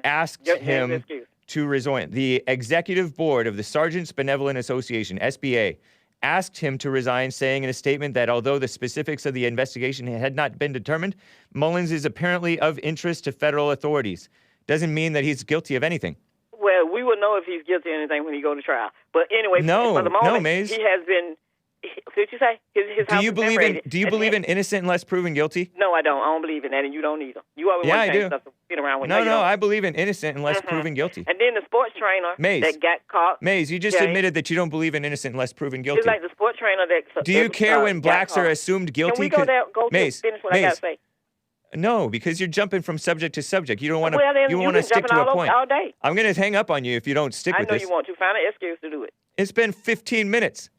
asked him to resign. The executive board of the Sergeants Benevolent Association, SBA, asked him to resign, saying in a statement that although the specifics of the investigation had not been determined, Mullins is apparently of interest to federal authorities. Doesn't mean that he's guilty of anything. Well, we will know if he's guilty of anything when he goes to trial. But anyway, for the moment, Mays. he has been. Did you say his house Do you believe in innocent unless proven guilty? No, I don't. I don't believe in that, and you don't either. You always want to change stuff to get around with. No, I believe in innocent unless proven guilty. And then the sports trainer that got caught. Mays, you just admitted that you don't believe in innocent unless proven guilty. It's like the sports trainer that. Do you care when blacks are assumed guilty? Can we go there? Mays, finish what I gotta say. No, because you're jumping from subject to subject. You don't want to. Well, then you want to stick to a point. All day. I'm going to hang up on you if you don't stick with this. I know you want to. Find an excuse to do it. It's been 15 minutes.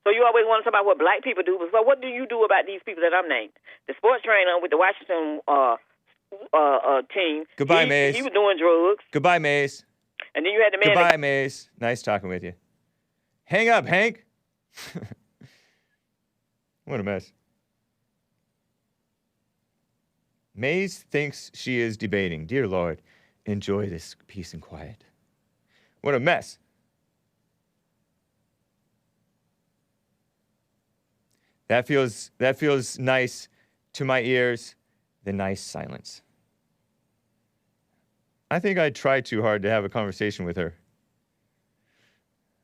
So you always want to talk about what black people do. So what do you do about these people that I'm named? The sports trainer with the Washington team. Goodbye, Mays. He was doing drugs. Goodbye, Mays. And then you had the man. Goodbye, Mays. Nice talking with you. Hang up, Hank. What a mess. Mays thinks she is debating. Dear Lord, enjoy this peace and quiet. What a mess. That feels nice to my ears, the nice silence. I think I tried too hard to have a conversation with her.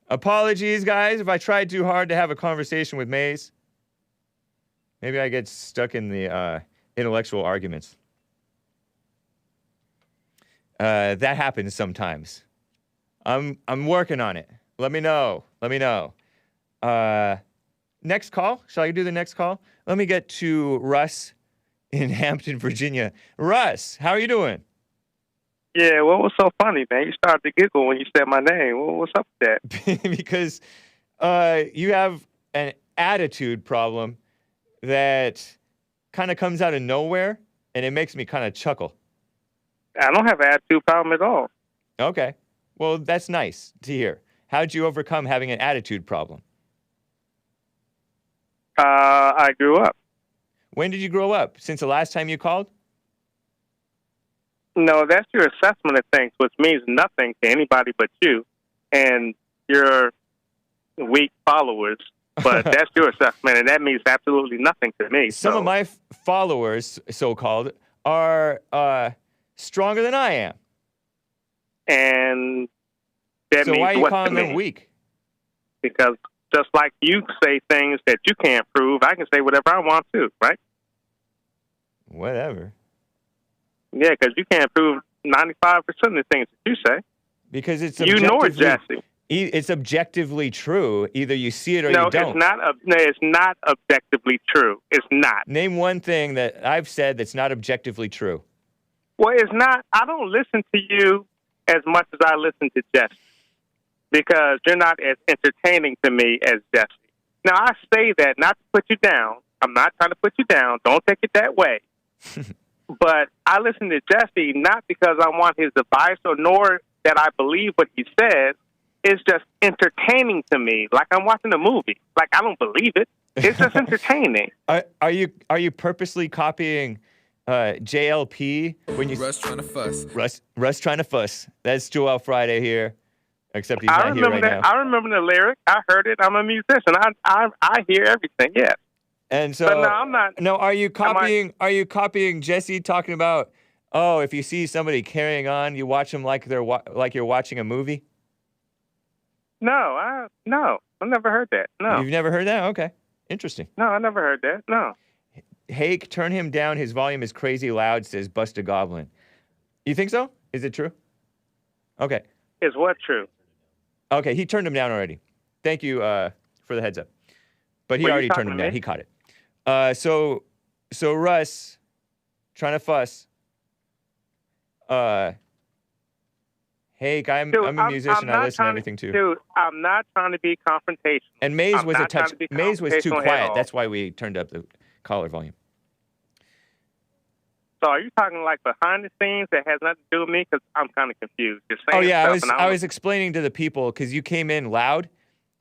Apologies, guys, if I tried too hard to have a conversation with Mays. Maybe I get stuck in the intellectual arguments. That happens sometimes. I'm working on it. Let me know. Next call. Shall I do the next call? Let me get to Russ in Hampton, Virginia. Russ, how are you doing? Yeah, what was so funny, man? You started to giggle when you said my name. What's up with that? Because you have an attitude problem that kind of comes out of nowhere, and it makes me kind of chuckle. I don't have an attitude problem at all. Okay. Well, that's nice to hear. How'd you overcome having an attitude problem? I grew up. When did you grow up? Since the last time you called? No, that's your assessment of things, which means nothing to anybody but you and your weak followers. But that's your assessment, and that means absolutely nothing to me. Some of my followers, so-called, are stronger than I am. And that so means why are you what calling to them me? Weak? Because just like you say things that you can't prove, I can say whatever I want to, right? Whatever. Yeah, because you can't prove 95% of the things that you say. Because it's you nor Jesse. It's objectively true. Either you see it or no, you don't. It's not objectively true. It's not. Name one thing that I've said that's not objectively true. Well, it's not. I don't listen to you as much as I listen to Jesse because you're not as entertaining to me as Jesse. Now, I say that not to put you down. I'm not trying to put you down. Don't take it that way. But I listen to Jesse not because I want his advice or nor that I believe what he says. It's just entertaining to me, like I'm watching a movie. Like I don't believe it. It's just entertaining. Are you purposely copying JLP when you Russ trying to fuss? Russ trying to fuss. That's Joel Friday here, except he's not here right now. I remember the lyric. I heard it. I'm a musician. I hear everything. Yeah. And so, but no, I'm not. No, are you copying? Are you copying Jesse talking about? Oh, if you see somebody carrying on, you watch them like like you're watching a movie. No, I never heard that. No. You've never heard that? Okay. Interesting. No, I never heard that. No. Hake, turn him down. His volume is crazy loud, says Busta Goblin. You think so? Is it true? Okay. Is what true? Okay, he turned him down already. Thank you for the heads up. But he already turned him down. He caught it. So Russ, trying to fuss. Hake, I'm a musician. I listen to everything too. Dude, I'm not trying to be confrontational. And Mays was too quiet. That's why we turned up the caller volume. So are you talking like behind the scenes that has nothing to do with me? Because I'm kind of confused. You're Oh saying yeah, stuff I was explaining to the people because you came in loud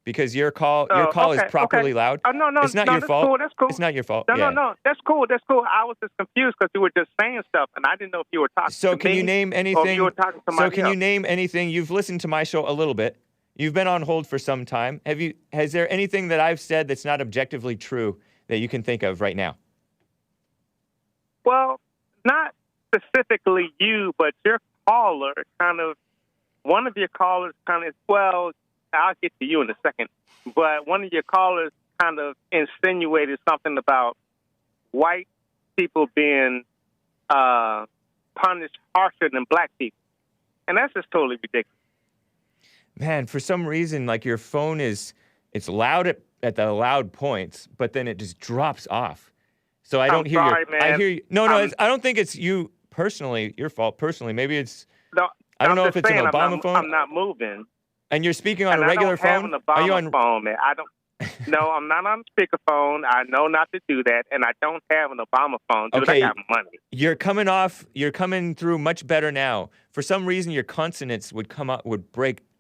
because your call is okay, properly loud. No, it's not your that's fault. Cool, that's cool. It's not your fault. No, yeah. no, that's cool. That's cool. I was just confused because you were just saying stuff, and I didn't know if you were talking So to can me you name or anything? if you were talking to somebody So can else. you name anything? You've listened to my show a little bit. You've been on hold for some time. Has there anything that I've said that's not objectively true that you can think of right now? Well, not specifically you, but your caller one of your callers well, I'll get to you in a second, but one of your callers kind of insinuated something about white people being punished harsher than black people. And that's just totally ridiculous. Man, for some reason, like your phone it's loud at the loud points, but then it just drops off. So I don't hear sorry, you. man. I hear you. No, I don't think it's you personally, your fault personally. Maybe it's, No, I don't know if just it's an saying, Obama phone. I'm not moving. And you're speaking on And a regular phone? I don't have an Obama phone, man. No, I'm not on speakerphone. I know not to do that, and I don't have an Obama phone. Dude, Okay. I got money. You're coming through much better now. For some reason, your consonants would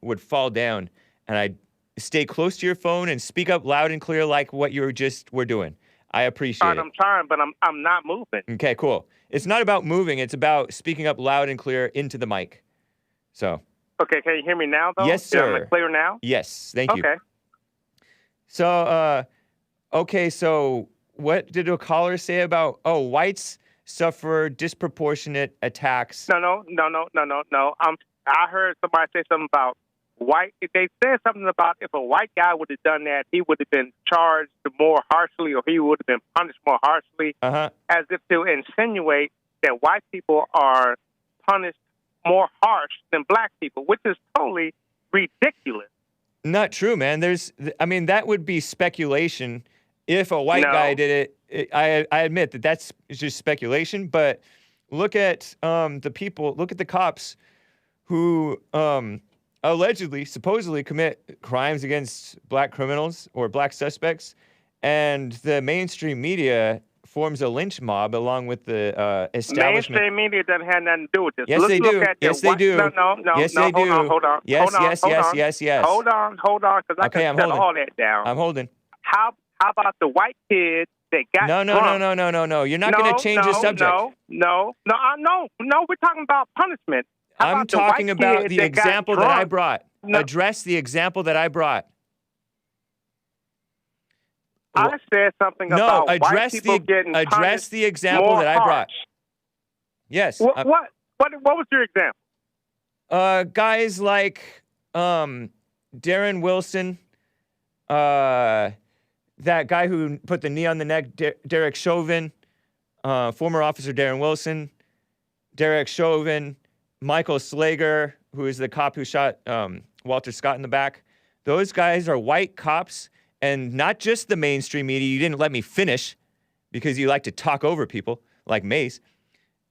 would fall down, and I'd stay close to your phone and speak up loud and clear like what you were doing. I appreciate it. I'm trying, but I'm not moving. Okay, cool. It's not about moving. It's about speaking up loud and clear into the mic. So. Okay, can you hear me now, though? Yes, sir. Am I clear now? Yes, thank you. Okay. So, so what did a caller say about, whites suffer disproportionate attacks? No. I heard somebody say something about they said something about if a white guy would have done that, he would have been charged more harshly or he would have been punished more harshly, as if to insinuate that white people are punished more harsh than black people, which is totally ridiculous. Not true, man. That would be speculation. If a white guy did it, I admit that's just speculation, but look at look at the cops who supposedly commit crimes against black criminals or black suspects, and the mainstream media forms a lynch mob along with the establishment. Mainstream media doesn't have nothing to do with this. Yes, they do. Yes, they do. No. Yes, they do. Hold on. Yes. Hold on, because I can shut all that down. I'm holding. How about the white kid that got No. You're not going to change the subject. No. We're talking about punishment. I'm talking about the example that I brought. Address the example that I brought. I said something about white people getting punished. Address the example that I brought. Yes. What was your example? Guys like Darren Wilson, that guy who put the knee on the neck, Derek Chauvin, former officer Darren Wilson, Derek Chauvin, Michael Slager, who is the cop who shot Walter Scott in the back. Those guys are white cops, and not just the mainstream media. You didn't let me finish because you like to talk over people like Mace.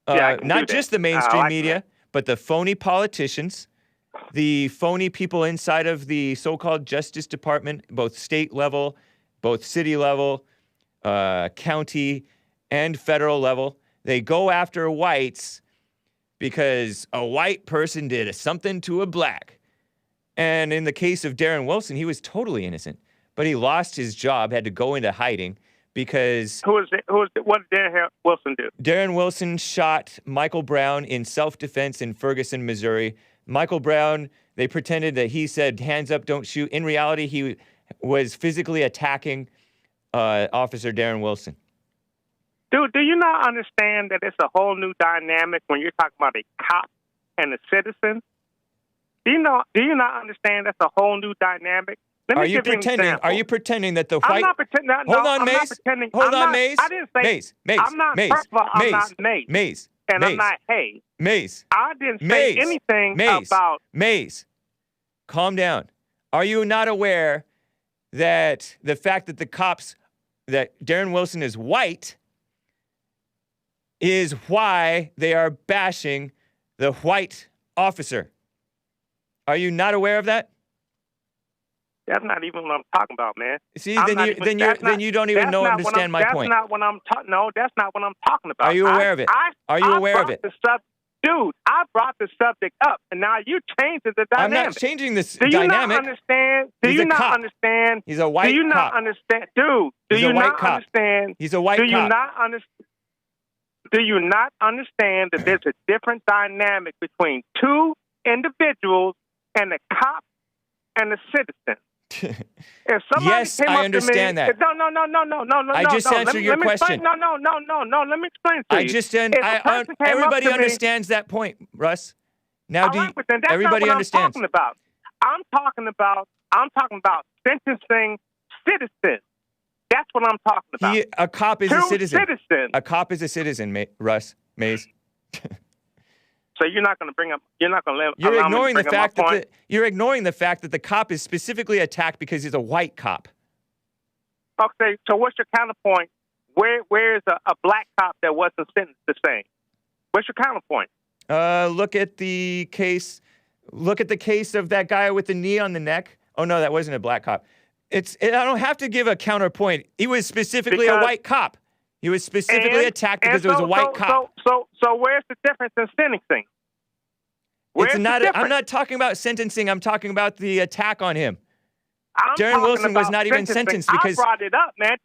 Not just the mainstream media, but the phony politicians, the phony people inside of the so-called Justice Department, both state level, both city level, county, and federal level. They go after whites because a white person did something to a black. And in the case of Darren Wilson, he was totally innocent, but he lost his job, had to go into hiding because... What did Darren Wilson do? Darren Wilson shot Michael Brown in self-defense in Ferguson, Missouri. Michael Brown, they pretended that he said, hands up, don't shoot. In reality, he was physically attacking Officer Darren Wilson. Dude, do you not understand that it's a whole new dynamic when you're talking about a cop and a citizen? Do you not understand that's a whole new dynamic? Are you pretending that the white... I'm not pretending. Hold on, Mace. Hold on, Mace. I didn't say... Mace. I'm not... Mace. First of all, I'm not Mace. Mace. And Mace. I'm not Hay. Mace. I didn't say anything about... Mace. Calm down. Are you not aware that the fact that the cops... that Darren Wilson is white is why they are bashing the white officer? Are you not aware of that? That's not even what I'm talking about, man. See, then you don't even understand my point. That's not what I'm talking. No, that's not what I'm talking about. Are you aware of it? Are you aware of it? Dude, I brought the subject up, and now you changed the dynamic. I'm not changing this dynamic. Do you not understand? He's a white cop. Do you not understand? Dude, do you not understand? He's a white cop. Do you not understand? Do you not understand that there's a different dynamic between two individuals and a cop and a citizen? If yes, I understand that. No. I just answered your question. No. Let me explain to you. Everybody understands that point, Russ. Now, everybody understands? I'm talking about sentencing citizens. That's what I'm talking about. A cop is a citizen. Citizens. A cop is a citizen, Russ Mays. So you're not going to bring up. You're not going to let. You're ignoring the fact that you're ignoring the fact that the cop is specifically attacked because he's a white cop. Okay, so what's your counterpoint? Where is a black cop that wasn't sentenced the same? What's your counterpoint? Look at the case. Look at the case of that guy with the knee on the neck. Oh no, that wasn't a black cop. I don't have to give a counterpoint. He was specifically a white cop. He was specifically attacked because it was a white cop. So where's the difference in sentencing? I'm not talking about sentencing. I'm talking about the attack on him. Darren Wilson was not even sentenced because I brought it up, man.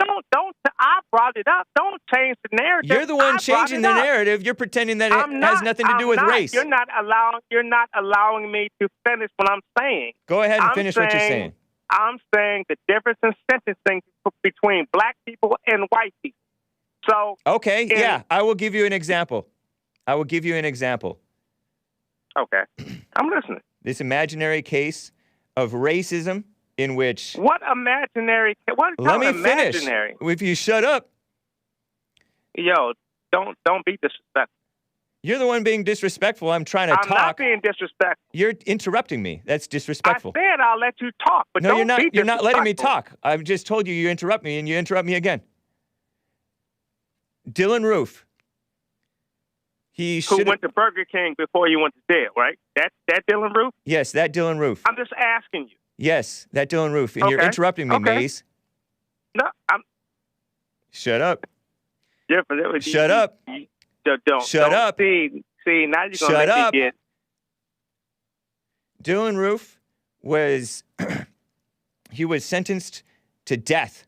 I brought it up. Don't change the narrative. You're the one changing the narrative. You're pretending that it has nothing to do with race. You're not allowing me to finish what I'm saying. Go ahead and finish what you're saying. I'm saying the difference in sentencing between black people and white people. So yeah, I will give you an example. Okay, I'm listening. This imaginary case of racism in which what imaginary? Let me finish. Imaginary? If you shut up, yo, don't be disrespectful. You're the one being disrespectful. I'm trying to talk. I'm not being disrespectful. You're interrupting me. That's disrespectful. I said I'll let you talk, but no, don't you're not. Be you're not letting me talk. I've just told you you interrupt me, and you interrupt me again. Dylan Roof. Who went to Burger King before you went to jail, right? That Dylan Roof? Yes, that Dylan Roof. I'm just asking you. Yes, that Dylan Roof. And you're interrupting me, Mays. No, I'm... Shut up. Yeah, Shut up. Shut up. See, now you're going to let me get... Dylan Roof was... he was sentenced to death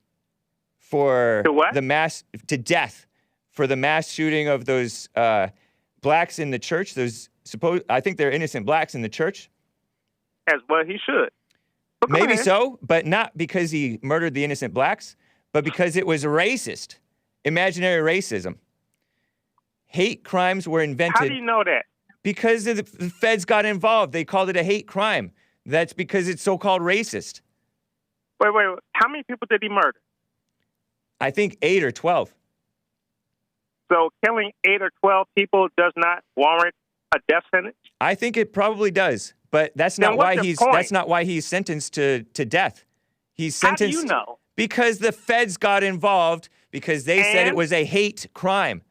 for to death for the mass shooting of those blacks in the church. I think they're innocent blacks in the church. As well he should. Maybe so, but not because he murdered the innocent blacks, but because it was racist. Imaginary racism. Hate crimes were invented. How do you know that? Because the feds got involved. They called it a hate crime. That's because it's so-called racist. Wait. How many people did he murder? I think 8 or 12. So killing 8 or 12 people does not warrant a death sentence? I think it probably does, but that's not why he's sentenced to death. He's sentenced. How do you know? Because the feds got involved because they said it was a hate crime.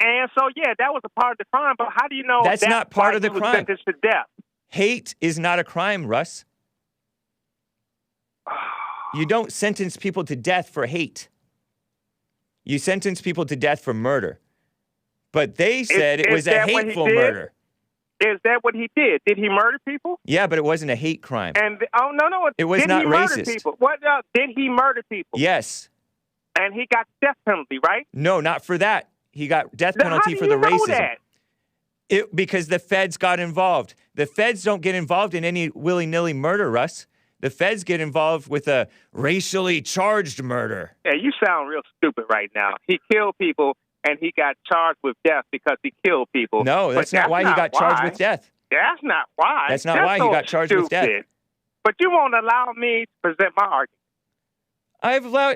And so, yeah, that was a part of the crime, but how do you know that's not part of the crime? Sentenced to death? Hate is not a crime, Russ. You don't sentence people to death for hate. You sentence people to death for murder. But they said it was a hateful murder. Is that what he did? Did he murder people? Yeah, but it wasn't a hate crime. And no, it was not racist. People? What did he murder people? Yes. And he got death penalty, right? No, not for that. He got death penalty for the racism. Because the feds got involved. The feds don't get involved in any willy-nilly murder, Russ. The feds get involved with a racially charged murder. Yeah, you sound real stupid right now. He killed people, and he got charged with death because he killed people. No, that's not why he got charged with death. That's not why. That's not why he got charged with death. But you won't allow me to present my argument.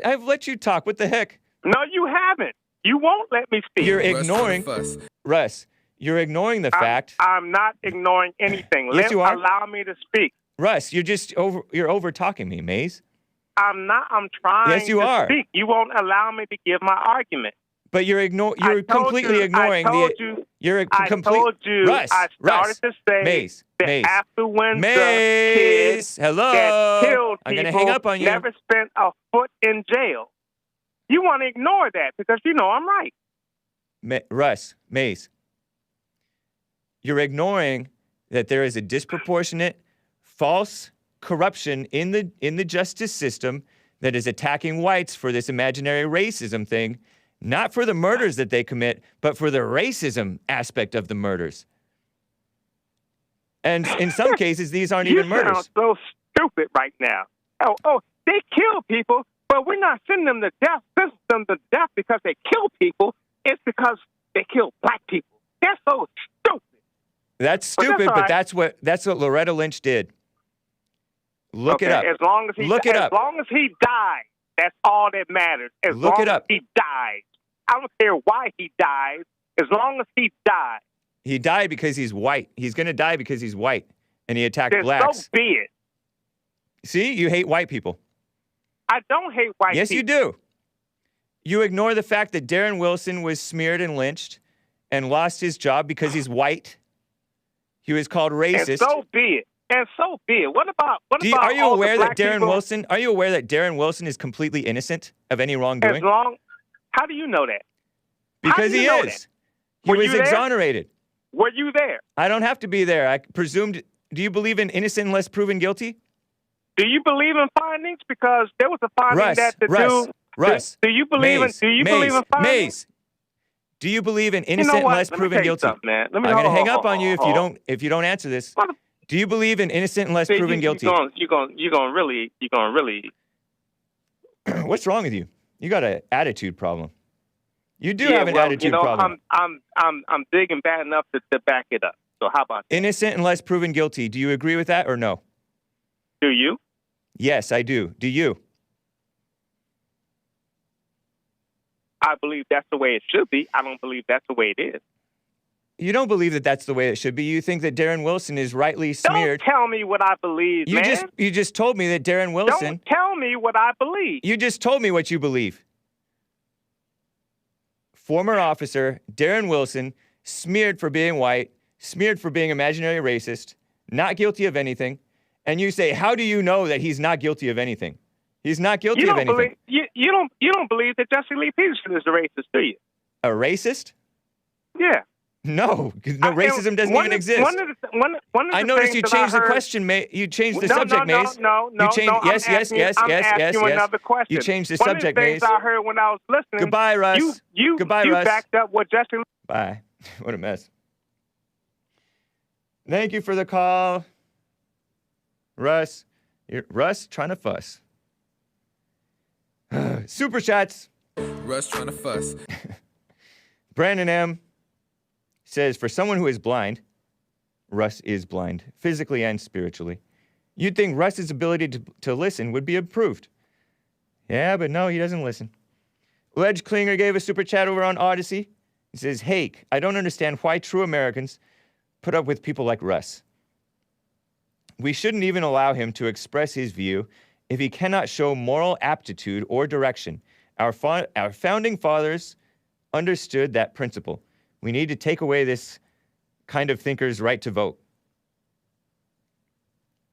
I've let you talk. What the heck? No, you haven't. You won't let me speak. You're ignoring... Russ, you're ignoring the fact... I'm not ignoring anything. Yes, you are. Allow me to speak. Russ, you're over talking me, Mays. I'm not. I'm trying yes, you to are. speak. You won't allow me to give my argument. But you're completely ignoring You're complete. Russ, I started to say Maze, the Maze, affluenza Maze. kid Hello. that killed I'm gonna people hang up on you. never spent a foot in jail. You want to ignore that because you know I'm right. Russ, Maze. You're ignoring that there is a disproportionate, false corruption in the justice system that is attacking whites for this imaginary racism thing, not for the murders that they commit, but for the racism aspect of the murders. And in some cases, these aren't even murders. You sound so stupid right now. Oh, they kill people, but we're not sending them to death. Sending them to death because they kill people. It's because they kill black people. That's so stupid. That's stupid, but that's what Loretta Lynch did. Look it up. As long as he died, that's all that matters. As long as he died. I don't care why he dies. As long as he died. He died because he's white. He's going to die because he's white, and he attacked blacks. So be it. See, you hate white people. I don't hate white people. Yes, you do. You ignore the fact that Darren Wilson was smeared and lynched and lost his job because he's white. He was called racist. And so be it. And so be it. What about Are you all aware the that black Darren people? Wilson? Are you aware that Darren Wilson is completely innocent of any wrongdoing? How do you know that? Because he is. He was exonerated. Were you there? I don't have to be there. I presumed. Do you believe in innocent unless proven guilty? Do you believe in findings? Because there was a finding Russ. Do you believe in findings? Maze. Do you believe in innocent unless proven guilty? Man. I'm going to hang up on you if you don't answer this. Do you believe in innocent unless proven guilty? You're gonna really. What's wrong with you? You got an attitude problem. You do have an attitude problem. I'm big and bad enough to back it up. So how about that? Innocent unless proven guilty. Do you agree with that or no? Do you? Yes, I do. Do you? I believe that's the way it should be. I don't believe that's the way it is. You don't believe that that's the way it should be. You think that Darren Wilson is rightly smeared. Don't tell me what I believe, man. You just told me that Darren Wilson. Don't tell me what I believe. You just told me what you believe. Former officer Darren Wilson, smeared for being white, smeared for being imaginary racist, not guilty of anything. And you say, how do you know that he's not guilty of anything? He's not guilty of anything. You don't believe that Jesse Lee Peterson is a racist, do you? A racist? Yeah. No, racism doesn't even exist. I noticed you changed the question, mate. You changed the subject, Maze. No. Yes. Another question. You changed the subject, Maze. One of the things I heard when I was listening. Goodbye, Russ. Goodbye, Russ. You backed up what Jesse. Bye. What a mess. Thank you for the call, Russ. Russ trying to fuss. Super chats. Russ trying to fuss. Brandon M. says, for someone who is blind, Russ is blind, physically and spiritually, you'd think Russ's ability to listen would be improved. Yeah, but no, he doesn't listen. Ledge Klinger gave a super chat over on Odyssey. He says, Hake, I don't understand why true Americans put up with people like Russ. We shouldn't even allow him to express his view if he cannot show moral aptitude or direction. Our founding fathers understood that principle. We need to take away this kind of thinker's right to vote.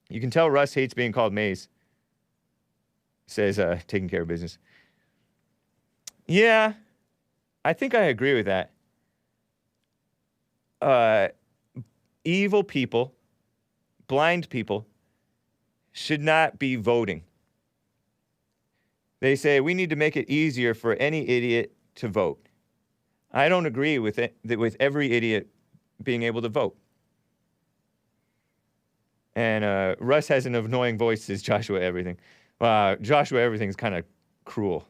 You can tell Russ hates being called Maze. Says, taking care of business. Yeah, I think I agree with that. Evil people, blind people, should not be voting. They say we need to make it easier for any idiot to vote. I don't agree with it, with every idiot being able to vote. And Russ has an annoying voice, says Joshua Everything. Joshua Everything's kind of cruel.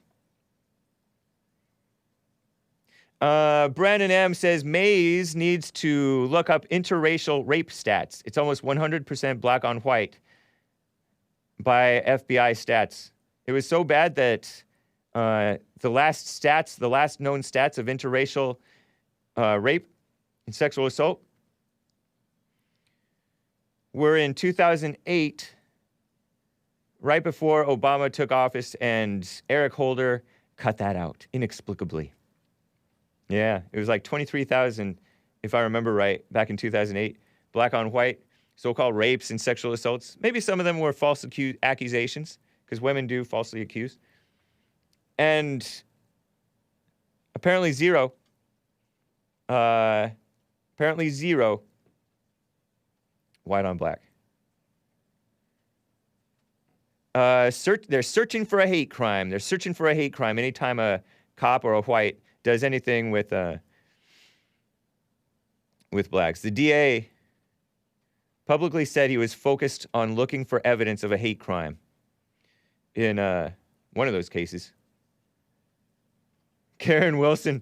Brandon M. says Maze needs to look up interracial rape stats. It's almost 100% black on white by FBI stats. It was so bad that the last known stats of interracial rape and sexual assault were in 2008, right before Obama took office, and Eric Holder cut that out inexplicably. Yeah, it was like 23,000, if I remember right, back in 2008. Black on white, so-called rapes and sexual assaults. Maybe some of them were false accusations, because women do falsely accuse. And apparently zero. White on black. They're searching for a hate crime. They're searching for a hate crime anytime a cop or a white does anything with blacks. The DA publicly said he was focused on looking for evidence of a hate crime in one of those cases. Karen Williams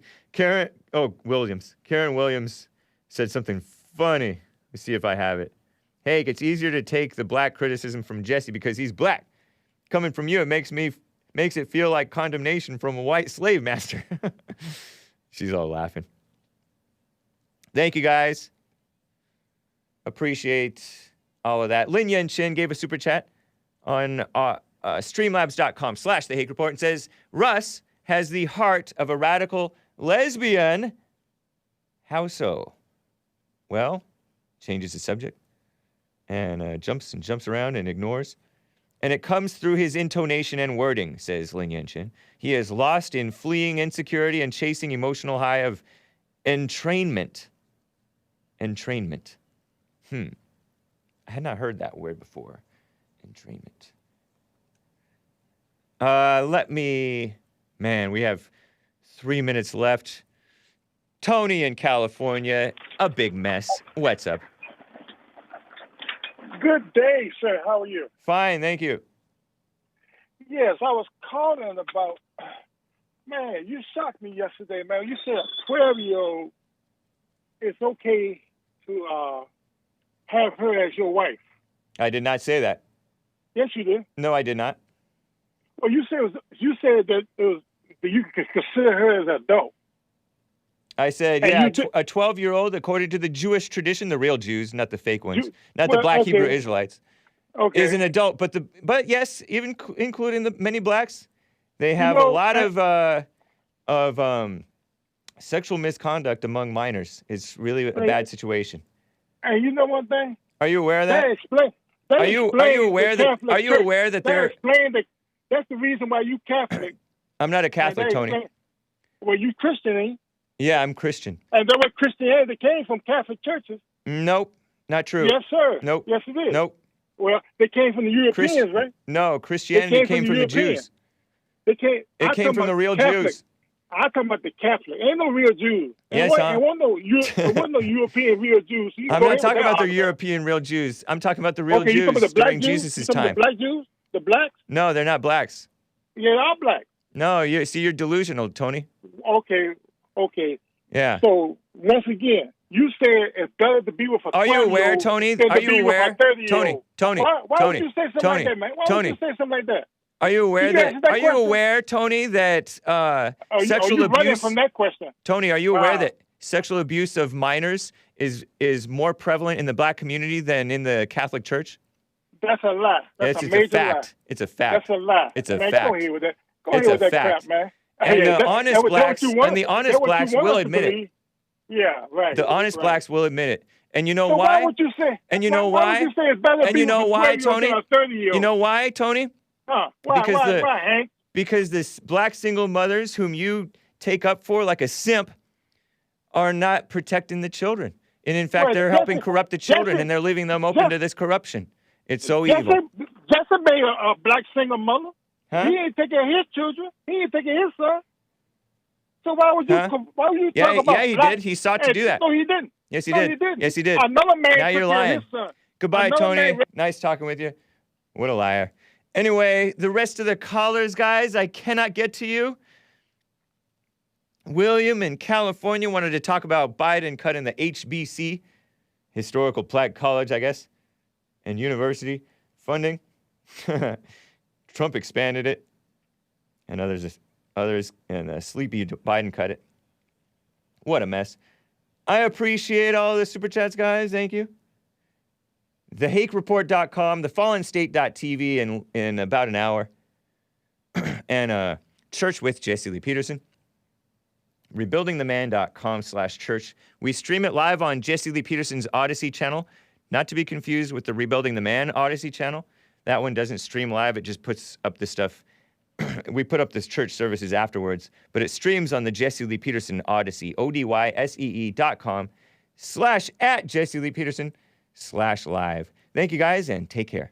said something funny. Let me see if I have it. Hey, it's easier to take the black criticism from Jesse because he's black. Coming from you, it makes it feel like condemnation from a white slave master. She's all laughing. Thank you, guys. Appreciate all of that. Lin Yen Chin gave a super chat on streamlabs.com/The Hake Report and says, Russ has the heart of a radical lesbian. How so? Well, changes the subject and jumps around and ignores. And it comes through his intonation and wording, says Lin Yen Chin. He is lost in fleeing insecurity and chasing emotional high of entrainment. Entrainment. I had not heard that word before. Entrainment. We have 3 minutes left. Tony in California, a big mess. What's up? Good day, sir. How are you? Fine, thank you. Yes, I was calling about, man, you shocked me yesterday, man. You said a 12-year-old, it's okay to have her as your wife. I did not say that. Yes, you did. No, I did not. Well, you said that you could consider her as an adult. I said, a 12-year-old, according to the Jewish tradition, the real Jews, not the fake ones, the black Hebrew Israelites, is an adult. But yes, even including the many blacks, they have a lot of sexual misconduct among minors. It's really a bad situation. And you know one thing? Are you aware of that? Are you aware that that's the reason why you Catholic? I'm not a Catholic, Tony. Well, you Christian, ain't you? Yeah, I'm Christian. And that what Christianity came from Catholic churches. Nope, not true. Yes, sir. Nope. Yes, it is. Nope. Well, they came from the Europeans, right? No, Christianity came from the Jews. It came from the real Jews. I'm talking about the Catholic. Ain't no real Jews. Yes, There wasn't no European real Jews. I'm not talking about the European real Jews. I'm talking about the real Jews during Jesus' time. The black Jews? The blacks? No, they're not blacks. Yeah, they are black. No, you're delusional, Tony. Okay. Yeah. So, once again, you said it's better to be with a 12-year-old. Are you aware, Tony? Are you aware? Tony. Why would you say something like that, man? Why would you say something like that? Are you aware you aware, Tony, that sexual abuse? Running from that question? Tony, are you aware that sexual abuse of minors is more prevalent in the black community than in the Catholic Church? That's a lie. That's a major lie. It's a fact. That's a lie. It's a man, fact. Go ahead with that. Go ahead with that crap, man. And the honest blacks will admit it. Yeah, right. The honest blacks will admit it. And you know why? Why Would you say? And you know why? Why would you say it's better and you know why, Tony? You know why, Tony? Huh? Why, Hank? Because the black single mothers whom you take up for like a simp are not protecting the children. And in fact, they're helping corrupt the children, and they're leaving them open to this corruption. It's so evil. Jesse made a black single mother. Huh? He ain't taking his children. He ain't taking his son. So why would you talk about he did. He sought to do that. No, he didn't. Yes, he did. Yes, he did. Another man now you're lying. His son. Goodbye, Tony. Nice talking with you. What a liar. Anyway, the rest of the callers, guys, I cannot get to you. William in California wanted to talk about Biden cutting the HBC, Historical Black College, I guess, and university funding. Trump expanded it, and others, and sleepy Biden cut it. What a mess. I appreciate all the super chats, guys. Thank you. TheHakeReport.com, TheFallenState.tv in about an hour, and Church with Jesse Lee Peterson. rebuildingtheman.com/church. We stream it live on Jesse Lee Peterson's Odyssey channel, not to be confused with the Rebuilding the Man Odyssey channel. That one doesn't stream live. It just puts up the stuff. We put up this church services afterwards, but it streams on the Jesse Lee Peterson Odyssey, ODYSEE.com/@Jesse Lee Peterson/live. Thank you guys and take care.